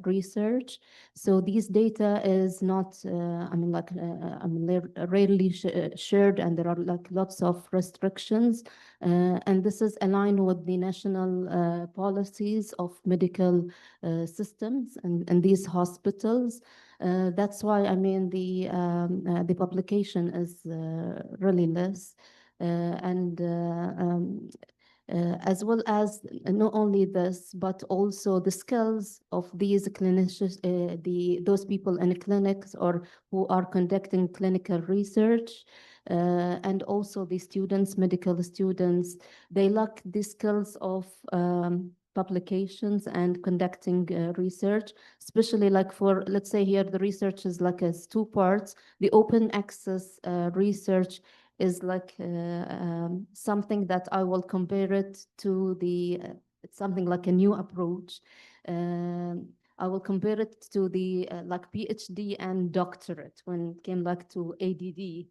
research. So these data is not, they're rarely shared, and there are like lots of restrictions. And this is aligned with the national policies of medical systems and these hospitals. That's why, the publication is really less. As well as not only this, but also the skills of these clinicians, those people in clinics or who are conducting clinical research, and also the students, medical students, they lack the skills of publications and conducting research, especially like for, let's say here, the research is like as two parts. The open access research is like something that I will compare it to the, it's something like a new approach. I will compare it to the like PhD and doctorate when it came back to ADD.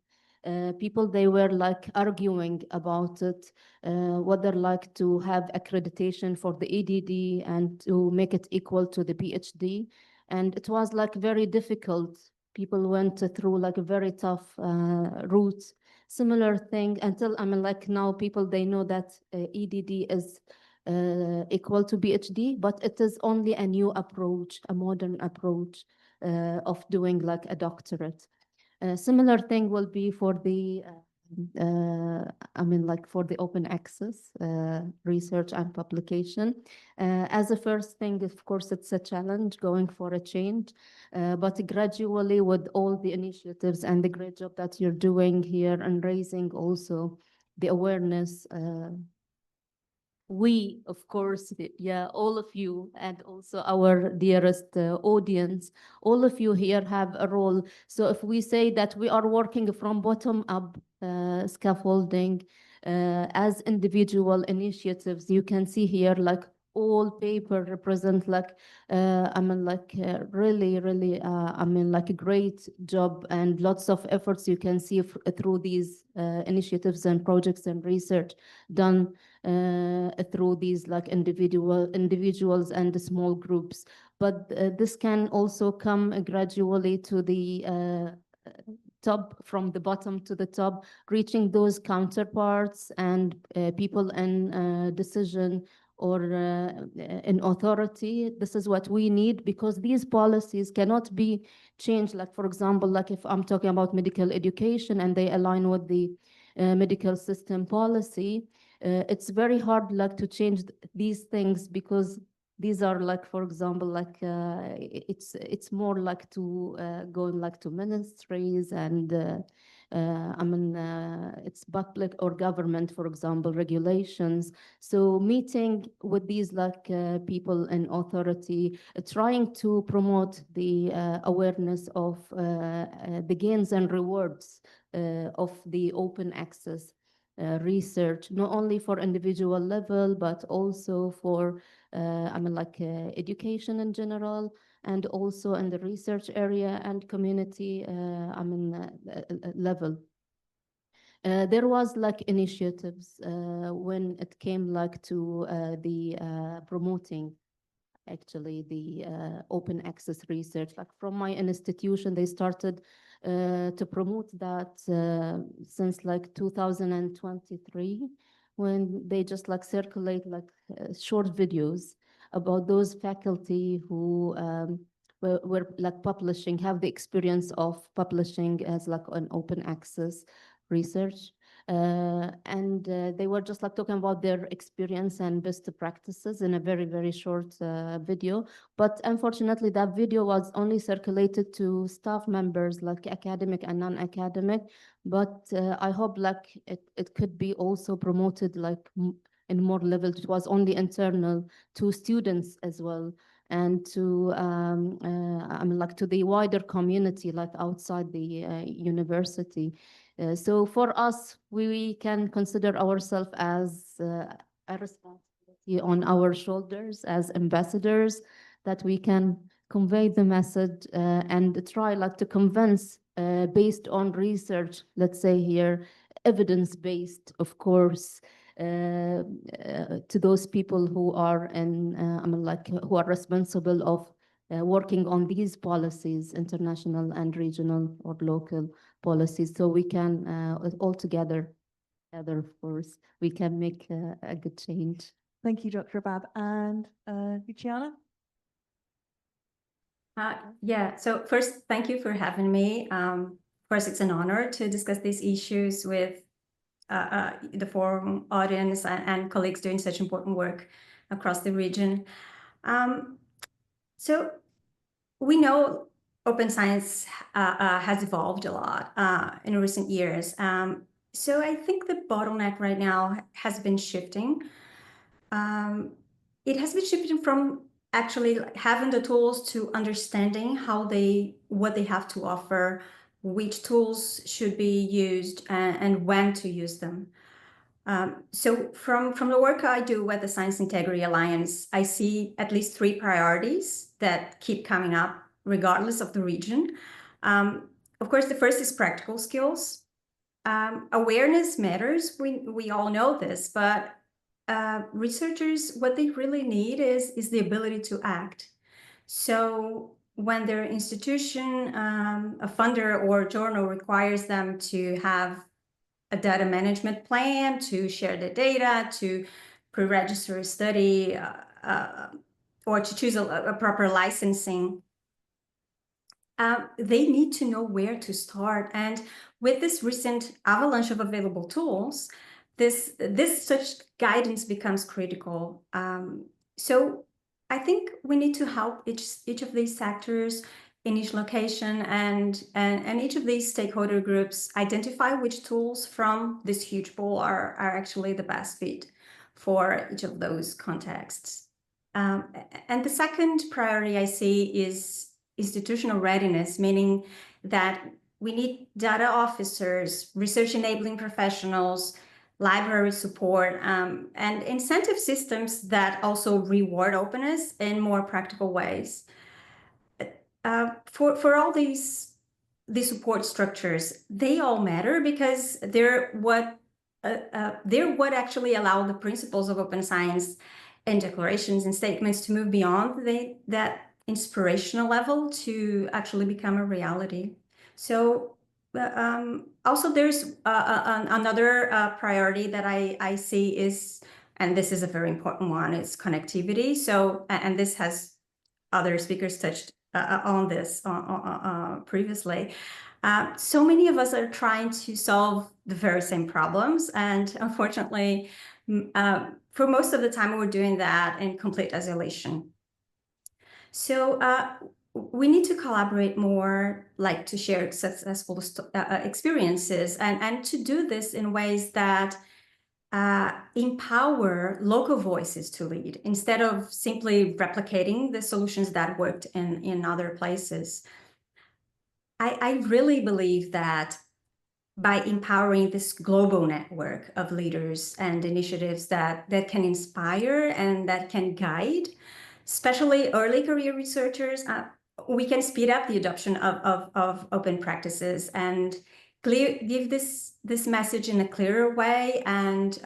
People, they were like arguing about it, whether like to have accreditation for the ADD and to make it equal to the PhD. And it was like very difficult. People went through like a very tough route. Similar thing until now people, they know that EDD is equal to PhD, but it is only a new approach, a modern approach of doing like a doctorate. Similar thing will be for the for the open access research and publication. As a first thing, of course, it's a challenge going for a change, but gradually with all the initiatives and the great job that you're doing here and raising also the awareness, we, of course, all of you, and also our dearest audience, all of you here have a role. So if we say that we are working from bottom up scaffolding as individual initiatives, you can see here like all paper represent like really like a great job and lots of efforts you can see through these initiatives and projects and research done through these like individuals and the small groups. But this can also come gradually to the top, from the bottom to the top, reaching those counterparts and people in decision or in authority. This is what we need, because these policies cannot be changed. Like, for example, like if I'm talking about medical education and they align with the medical system policy, it's very hard like to change these things, because these are like, for example, like it's more like to going like to ministries and it's public or government, for example, regulations. So meeting with these like people in authority, trying to promote the awareness of the gains and rewards of the open access research, not only for individual level, but also for education in general, and also in the research area and community level. There was like initiatives when it came like to the promoting actually the open access research. Like from my institution, they started to promote that since like 2023, when they just like circulate like short videos about those faculty who were like publishing, have the experience of publishing as like an open access research. And they were just like talking about their experience and best practices in a very, very short video. But unfortunately, that video was only circulated to staff members, like academic and non-academic. But I hope like it could be also promoted like in more levels. It was only internal to students as well, and to like to the wider community, like outside the university. So for us, we can consider ourselves as a responsibility on our shoulders as ambassadors, that we can convey the message and try like to convince based on research, let's say here, evidence-based, of course, to those people who are in, who are responsible of working on these policies, international and regional or local policies, so we can all together, of course, we can make a good change. Thank you, Dr. Abab. And Luciana? Yeah, so first, thank you for having me. Of course, it's an honor to discuss these issues with the forum audience and colleagues doing such important work across the region. So we know open science has evolved a lot in recent years. So I think the bottleneck right now has been shifting. It has been shifting from actually having the tools to understanding what they have to offer, which tools should be used, and when to use them. So from the work I do with the Science Integrity Alliance, I see at least 3 priorities that keep coming up regardless of the region. Of course, the first is practical skills. Awareness matters, we all know this, but researchers, what they really need is the ability to act. So when their institution, a funder or journal requires them to have a data management plan, to share the data, to pre-register a study, or to choose a proper licensing, they need to know where to start. And with this recent avalanche of available tools, this such guidance becomes critical. So I think we need to help each of these sectors in each location and each of these stakeholder groups identify which tools from this huge pool are actually the best fit for each of those contexts. And the second priority I see is institutional readiness, meaning that we need data officers, research enabling professionals, library support, and incentive systems that also reward openness in more practical ways. For all these support structures, they all matter because they're what actually allow the principles of open science and declarations and statements to move beyond that inspirational level to actually become a reality. So also there's another priority that I see is, and this is a very important one, is connectivity. So, and this has other speakers touched on this previously. So many of us are trying to solve the very same problems, and unfortunately, for most of the time, we're doing that in complete isolation. So we need to collaborate more, like to share successful experiences, and to do this in ways that empower local voices to lead instead of simply replicating the solutions that worked in other places. I really believe that by empowering this global network of leaders and initiatives that can inspire and that can guide, especially early career researchers, we can speed up the adoption of open practices and give this message in a clearer way, and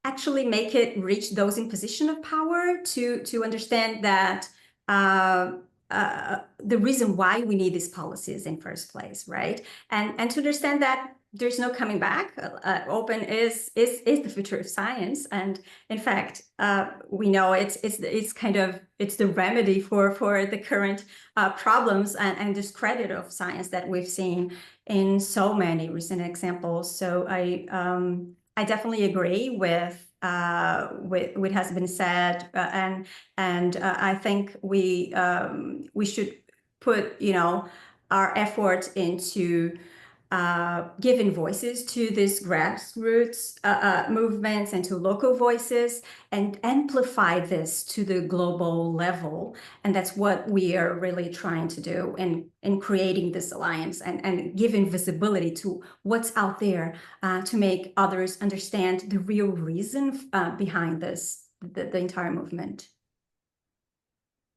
actually make it reach those in position of power to understand that the reason why we need these policies in first place, right? And to understand that there's no coming back. Open is the future of science, and in fact, we know it's the remedy for the current problems and discredit of science that we've seen in so many recent examples. So I definitely agree with what has been said, and I think we should put our effort into giving voices to these grassroots movements and to local voices, and amplify this to the global level. And that's what we are really trying to do in creating this alliance, and giving visibility to what's out there, to make others understand the real reason behind this, the entire movement.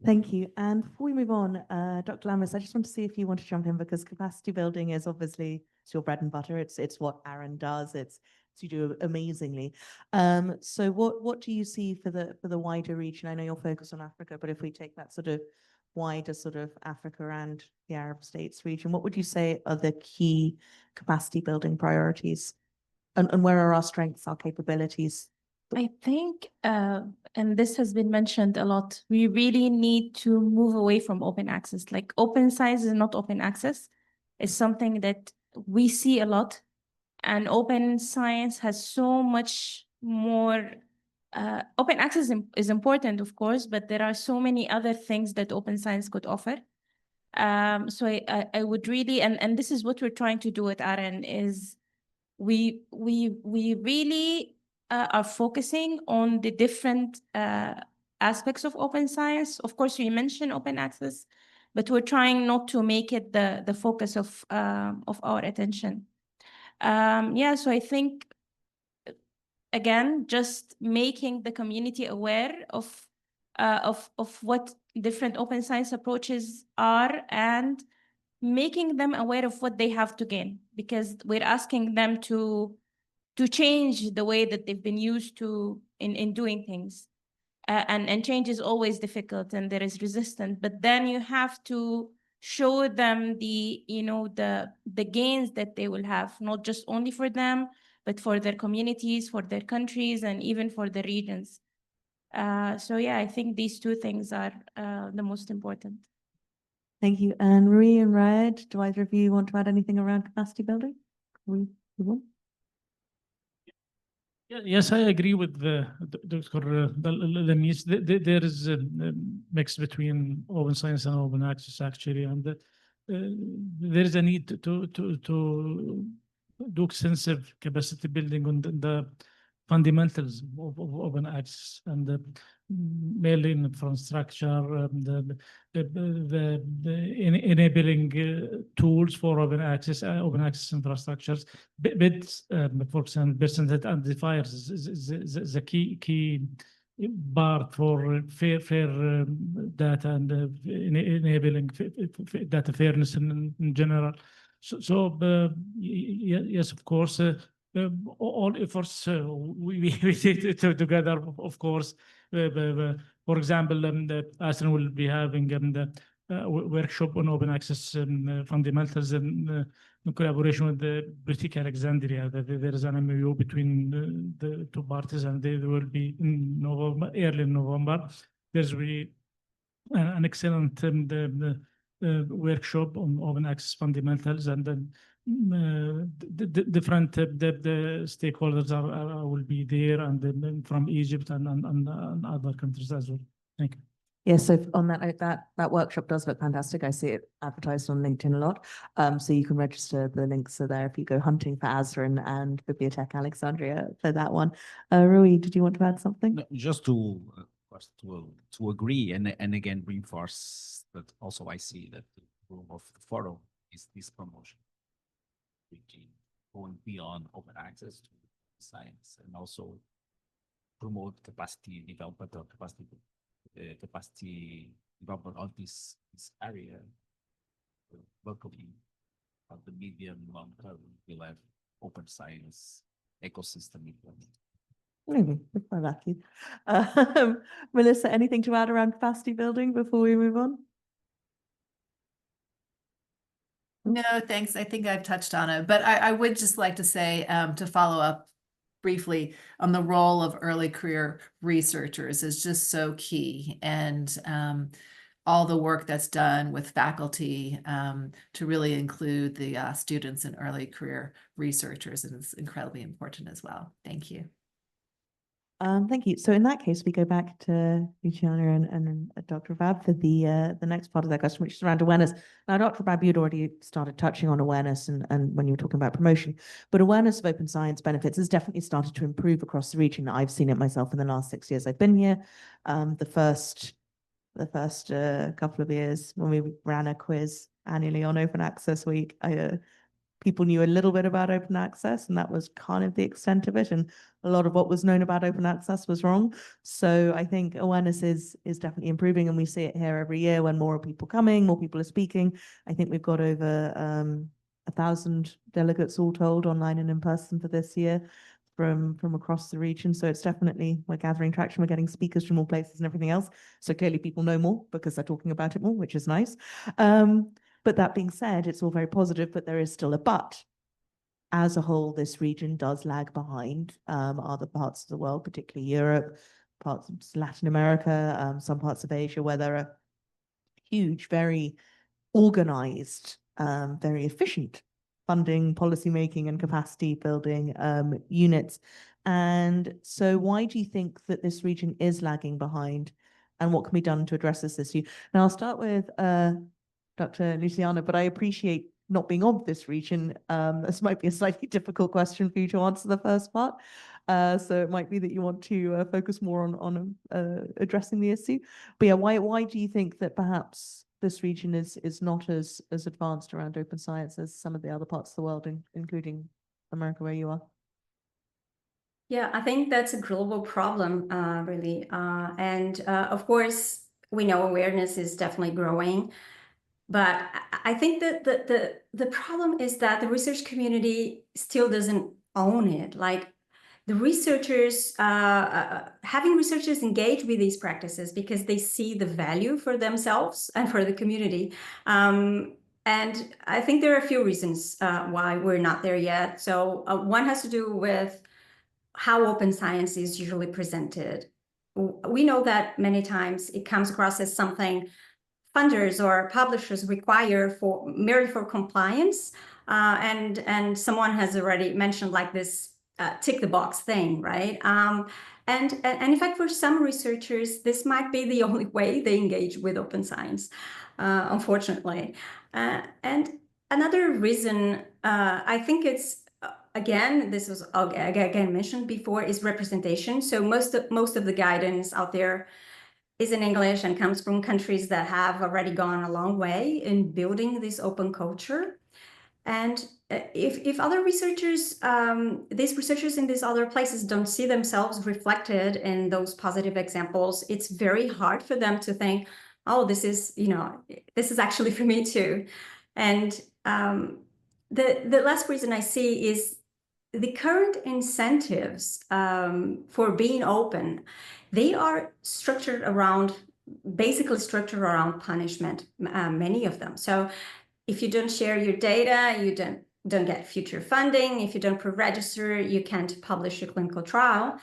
Thank you. And before we move on, Dr. Lamis, I just want to see if you want to jump in, because capacity building is obviously, it's your bread and butter. It's what Aaron does. It's you do amazingly. So what do you see for the wider region? I know you're focused on Africa, but if we take that sort of wider sort of Africa and the Arab states region, what would you say are the key capacity building priorities? And where are our strengths, our capabilities? I think, and this has been mentioned a lot, we really need to move away from open access. Like, open science is not open access. It's something that we see a lot, and open science has so much more. Open access is important, of course, but there are so many other things that open science could offer. So I would really, and this is what we're trying to do at AREN, is we really are focusing on the different aspects of open science. Of course, we mention open access, but we're trying not to make it the focus of our attention. Yeah, so I think, again, just making the community aware of what different open science approaches are, and making them aware of what they have to gain, because we're asking them to change the way that they've been used to in doing things. And change is always difficult, and there is resistance, but then you have to show them the gains that they will have, not just only for them, but for their communities, for their countries, and even for the regions. So yeah, I think these two things are the most important. Thank you. And Marie and Raed, do either of you want to add anything around capacity building? Yes, I agree with Dr. Lamis. There is a mix between open science and open access, actually, and there is a need to do extensive capacity building on the fundamentals of open access, and mainly in infrastructure, the enabling tools for open access infrastructures. Bits, for example, percentage identifiers is the key part for fair data, and enabling data fairness in general. So yes, of course, all efforts we did it together, of course. For example, ASRN will be having the workshop on open access fundamentals in collaboration with the British Alexandria. There is an MOU between the two parties, and they will be in November, early November. There's really an excellent workshop on open access fundamentals, and then the different the stakeholders will be there, and then from Egypt and other countries as well. Thank you. Yes, so on that note, that workshop does look fantastic. I see it advertised on LinkedIn a lot. So you can register. The links are there if you go hunting for ASRN and Bibliothèque Alexandria for that one. Rui, did you want to add something? No, just to agree and again reinforce that also I see that the role of the forum is this promotion, going beyond open access to science, and also promote capacity development or capacity capacity development on this area locally. On the medium long term, we'll have open science ecosystem in place. Maybe, if we're lucky. Melissa, anything to add around capacity building before we move on? No, thanks. I think I've touched on it, but I would just like to say, to follow up briefly on the role of early career researchers is just so key. And all the work that's done with faculty to really include the students and early career researchers is incredibly important as well. Thank you. Thank you. So in that case, we go back to Luciana and Dr. Vab for the next part of that question, which is around awareness. Now, Dr. Vab, you'd already started touching on awareness and when you were talking about promotion, but awareness of open science benefits has definitely started to improve across the region. I've seen it myself in the last 6 years I've been here. The first couple of years when we ran a quiz annually on Open Access Week, people knew a little bit about open access, and that was kind of the extent of it. And a lot of what was known about open access was wrong. So I think awareness is definitely improving, and we see it here every year when more people are coming, more people are speaking. I think we've got over 1,000 delegates all told, online and in person, for this year from across the region. So it's definitely, we're gathering traction, we're getting speakers from all places and everything else. So clearly people know more because they're talking about it more, which is nice. But that being said, it's all very positive, but there is still a but. As a whole, this region does lag behind other parts of the world, particularly Europe, parts of Latin America, some parts of Asia, where there are huge, very organized, very efficient funding, policymaking, and capacity building units. And so why do you think that this region is lagging behind, and what can be done to address this issue? Now, I'll start with Dr. Luciana, but I appreciate not being of this region. This might be a slightly difficult question for you to answer the first part. So it might be that you want to focus more on addressing the issue. But yeah, why do you think that perhaps this region is not as advanced around open science as some of the other parts of the world, including America, where you are? Yeah, I think that's a global problem, really. And of course, we know awareness is definitely growing. But I think that the problem is that the research community still doesn't own it. Like the researchers, having researchers engage with these practices because they see the value for themselves and for the community. And I think there are a few reasons why we're not there yet. So one has to do with how open science is usually presented. We know that many times it comes across as something funders or publishers require merely for compliance, and someone has already mentioned like this tick the box thing, right? And in fact, for some researchers, this might be the only way they engage with open science, unfortunately. And another reason, I think it's again, this was again mentioned before, is representation. So most of the guidance out there is in English and comes from countries that have already gone a long way in building this open culture. And if other researchers, these researchers in these other places don't see themselves reflected in those positive examples, it's very hard for them to think, oh, this is actually for me too. And the last reason I see is the current incentives for being open. They are basically structured around punishment, many of them. So if you don't share your data, you don't get future funding. If you don't pre-register, you can't publish a clinical trial.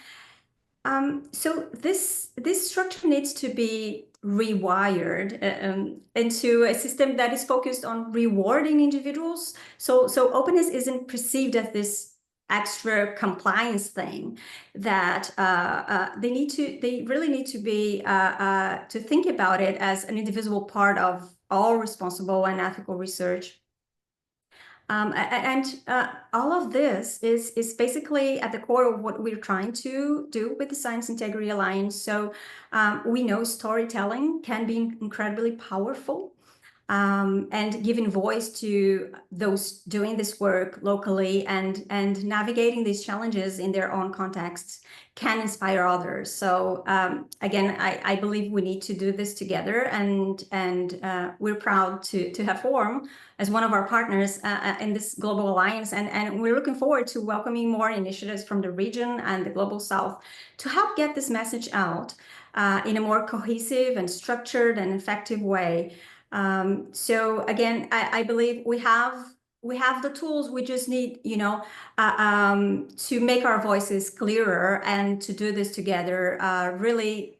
So this structure needs to be rewired into a system that is focused on rewarding individuals. So openness isn't perceived as this extra compliance thing that they really need to be to think about it as an indivisible part of all responsible and ethical research. And all of this is basically at the core of what we're trying to do with the Science Integrity Alliance. So we know storytelling can be incredibly powerful. and giving voice to those doing this work locally and navigating these challenges in their own contexts can inspire others. So again, I believe we need to do this together, and we're proud to have Forum as one of our partners in this global alliance, and we're looking forward to welcoming more initiatives from the region and the global south to help get this message out in a more cohesive and structured and effective way. So again, I believe we have the tools. We just need, to make our voices clearer and to do this together, really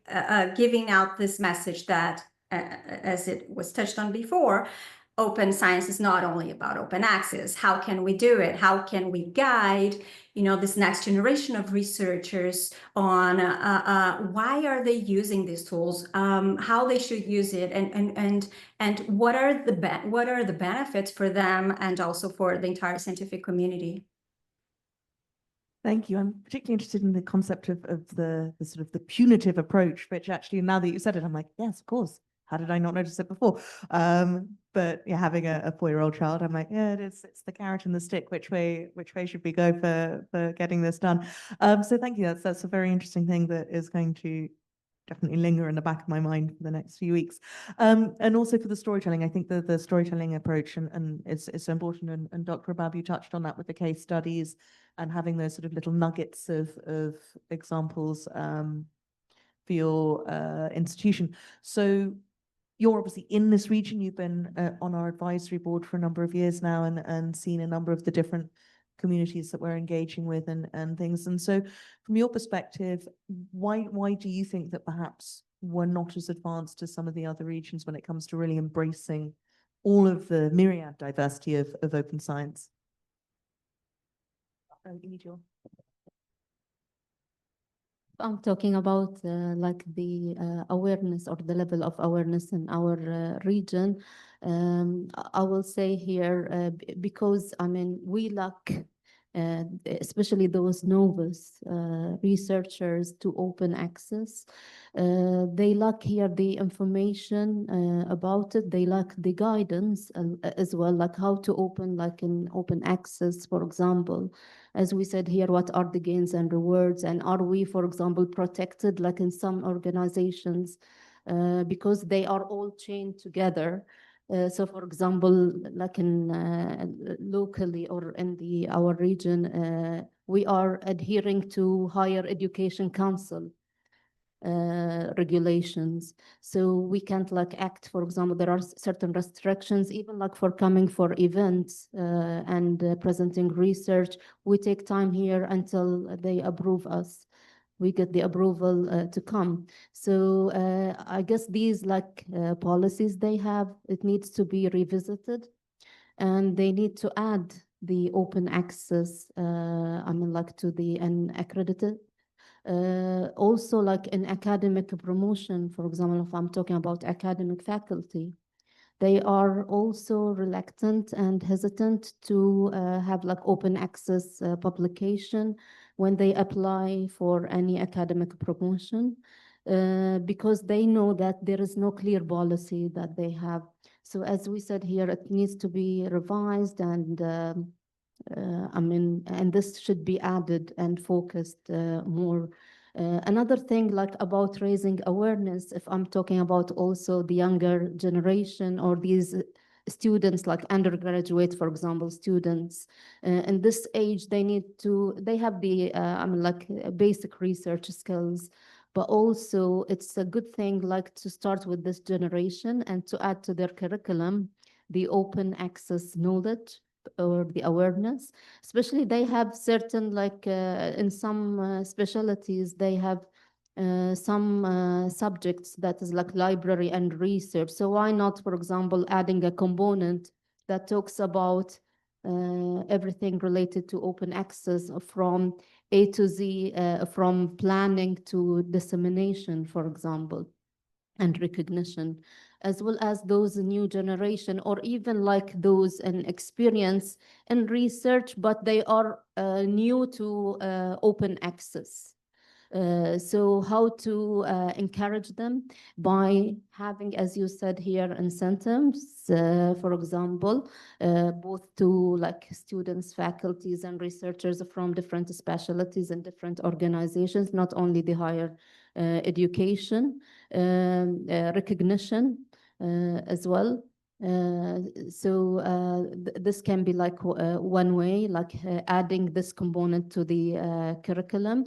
giving out this message that, as it was touched on before, open science is not only about open access. How can we do it? How can we guide, this next generation of researchers on why are they using these tools, how they should use it, and what are the benefits for them and also for the entire scientific community. Thank you. I'm particularly interested in the concept of the sort of the punitive approach, which actually, now that you said it, I'm like, yes, of course. How did I not notice it before? But yeah, having a 4-year-old child, I'm like, yeah, it's the carrot and the stick. Which way should we go for getting this done? So thank you. That's a very interesting thing that is going to definitely linger in the back of my mind for the next few weeks. And also for the storytelling, I think the storytelling approach and it's so important. And Dr. Abab, you touched on that with the case studies and having those sort of little nuggets of examples for your institution. So you're obviously in this region. You've been on our advisory board for a number of years now and seen a number of the different communities that we're engaging with and things. And so from your perspective, why do you think that perhaps we're not as advanced as some of the other regions when it comes to really embracing all of the myriad diversity of open science? I'm talking about like the awareness or the level of awareness in our region. I will say here, because I mean, we lack, especially those novice researchers, to open access. They lack here the information about it. They lack the guidance as well, like how to open, like in open access, for example. As we said here, what are the gains and rewards? And are we, for example, protected like in some organizations because they are all chained together? So for example, like in locally or in our region, we are adhering to Higher Education Council regulations. So we can't like act, for example, there are certain restrictions, even like for coming for events and presenting research. We take time here until they approve us. We get the approval to come. So I guess these like policies they have, it needs to be revisited, and they need to add the open access, I mean, like to the unaccredited. Also like in academic promotion, for example, if I'm talking about academic faculty, they are also reluctant and hesitant to have like open access publication when they apply for any academic promotion, because they know that there is no clear policy that they have. So as we said here, it needs to be revised and I mean, and this should be added and focused more. Another thing like about raising awareness, if I'm talking about also the younger generation or these students like undergraduate, for example, students, in this age, they have the, I mean, like basic research skills, but also it's a good thing like to start with this generation and to add to their curriculum the open access knowledge or the awareness. Especially they have certain like in some specialties they have some subjects that is like library and research. So why not, for example, adding a component that talks about everything related to open access from A to Z, from planning to dissemination, for example, and recognition, as well as those new generation or even like those in experience in research, but they are new to open access. So how to encourage them by having, as you said here, incentives, for example, both to like students, faculties, and researchers from different specialties and different organizations, not only the higher education, recognition as well. This can be like one way, like adding this component to the curriculum.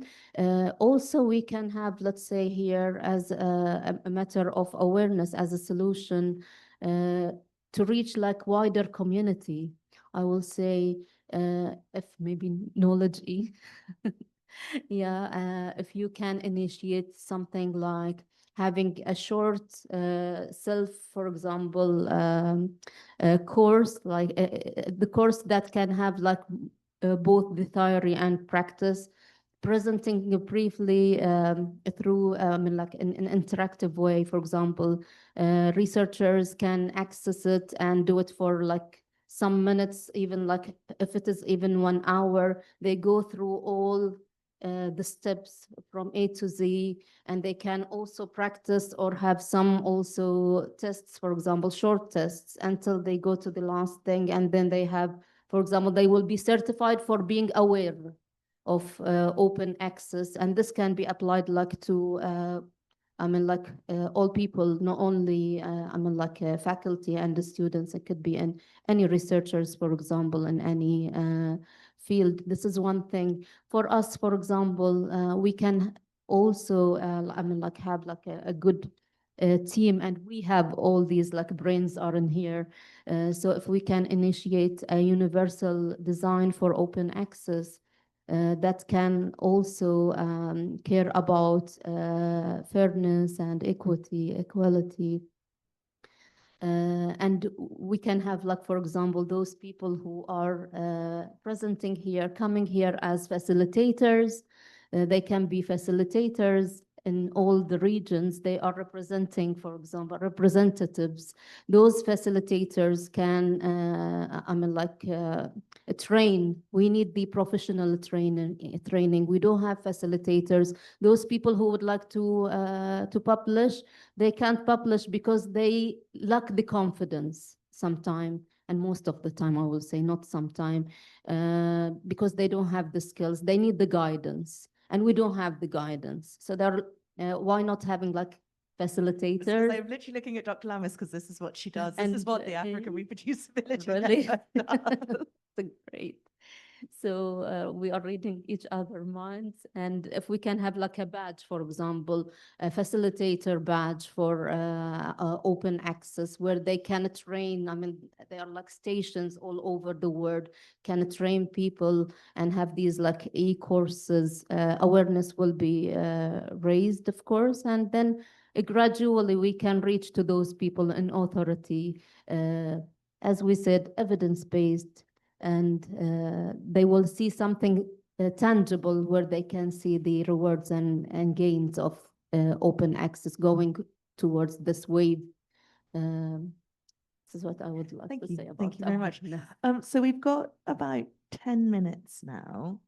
Also, we can have, let's say here, as a matter of awareness, as a solution to reach like wider community. I will say, if maybe knowledge, yeah, if you can initiate something like having a short for example, course, like the course that can have like both the theory and practice, presenting briefly through like an interactive way. For example, researchers can access it and do it for like some minutes, even like if it is even 1 hour, they go through all the steps from A to Z, and they can also practice or have some also tests, for example, short tests until they go to the last thing. And then they have, for example, they will be certified for being aware of open access. And this can be applied like to, all people, not only, faculty and the students. It could be in any researchers, for example, in any field. This is one thing. For us, for example, we can also, have like a good team, and we have all these like brains are in here. So if we can initiate a universal design for open access, that can also care about fairness and equality. And we can have, like, for example, those people who are presenting here, coming here as facilitators. They can be facilitators in all the regions they are representing, for example, representatives. Those facilitators can, train. We need the professional training. We don't have facilitators. Those people who would like to publish, they can't publish because they lack the confidence sometime, and most of the time, I will say, not sometime, because they don't have the skills. They need the guidance, and we don't have the guidance. So they're why not having like facilitators? I'm literally looking at Dr. Lamis because this is what she does. This And, is what the African Reproducibility really? Network does. Great. So we are reading each other minds, and if we can have like a badge, for example, a facilitator badge for open access, where they can train. I mean, there are like stations all over the world, can train people and have these like e-courses. Awareness will be raised, of course, and then gradually we can reach to those people in authority. As we said, evidence-based, and they will see something tangible where they can see the rewards and gains of open access going towards this wave. This is what I would like to say about Thank you very much. that. So we've got about 10 minutes now.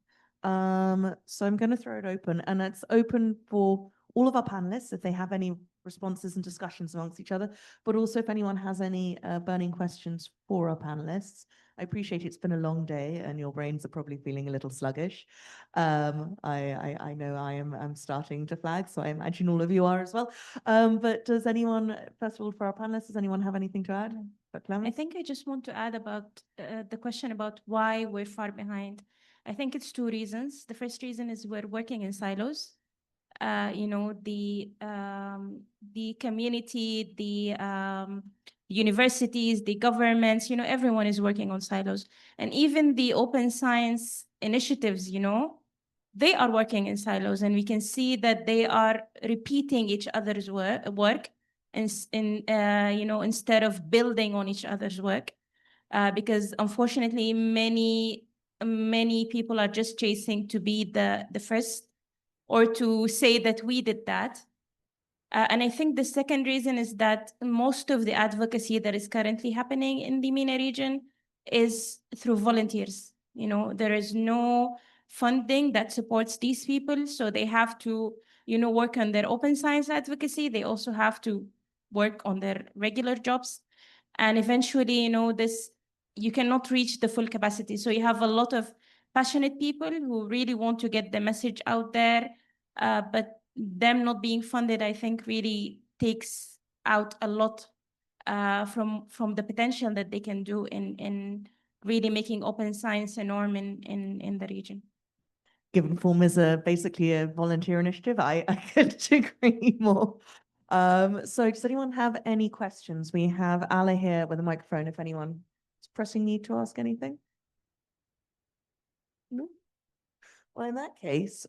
So I'm going to throw it open, and it's open for all of our panelists if they have any responses and discussions amongst each other, but also if anyone has any burning questions for our panelists. I appreciate it's been a long day and your brains are probably feeling a little sluggish. I know I'm starting to flag, so I imagine all of you are as well. But does anyone, first of all, for our panelists, does anyone have anything to add? I think I just want to add about the question about why we're far behind. I think it's 2 reasons. The first reason is we're working in silos. The community, the universities, the governments, everyone is working on silos. And even the open science initiatives, they are working in silos, and we can see that they are repeating each other's work instead of building on each other's work. Because unfortunately, many people are just chasing to be the first, or to say that we did that. And I think the second reason is that most of the advocacy that is currently happening in the MENA region is through volunteers. There is no funding that supports these people. So they have to, work on their open science advocacy. They also have to work on their regular jobs. And eventually, you cannot reach the full capacity. So you have a lot of passionate people who really want to get the message out there, but them not being funded, I think, really takes out a lot from the potential that they can do in really making open science a norm in the region. Given Form is basically a volunteer initiative, I couldn't agree more. So does anyone have any questions? We have Ale here with a microphone if anyone is pressing need to ask anything. No? Well, in that case,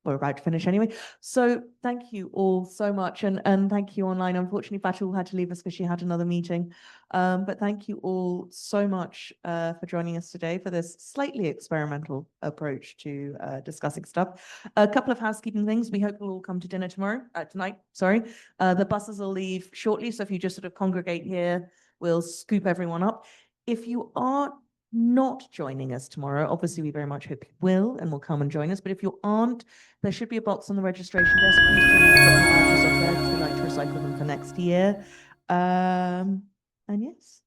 we're about to finish anyway. So thank you all so much. And thank you online. Unfortunately, Fatul had to leave us because she had another meeting. But thank you all so much for joining us today for this slightly experimental approach to discussing stuff. A couple of housekeeping things. We hope you'll all come to dinner tonight. Sorry. The buses will leave shortly. So if you just sort of congregate here, we'll scoop everyone up. If you are not joining us tomorrow, obviously we very much hope you will and will come and join us, but if you aren't, there should be a box on the registration desk. Please do drop the badges off there because we like to recycle them for next year. And yes,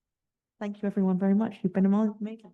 thank you everyone very much. You've been amazing.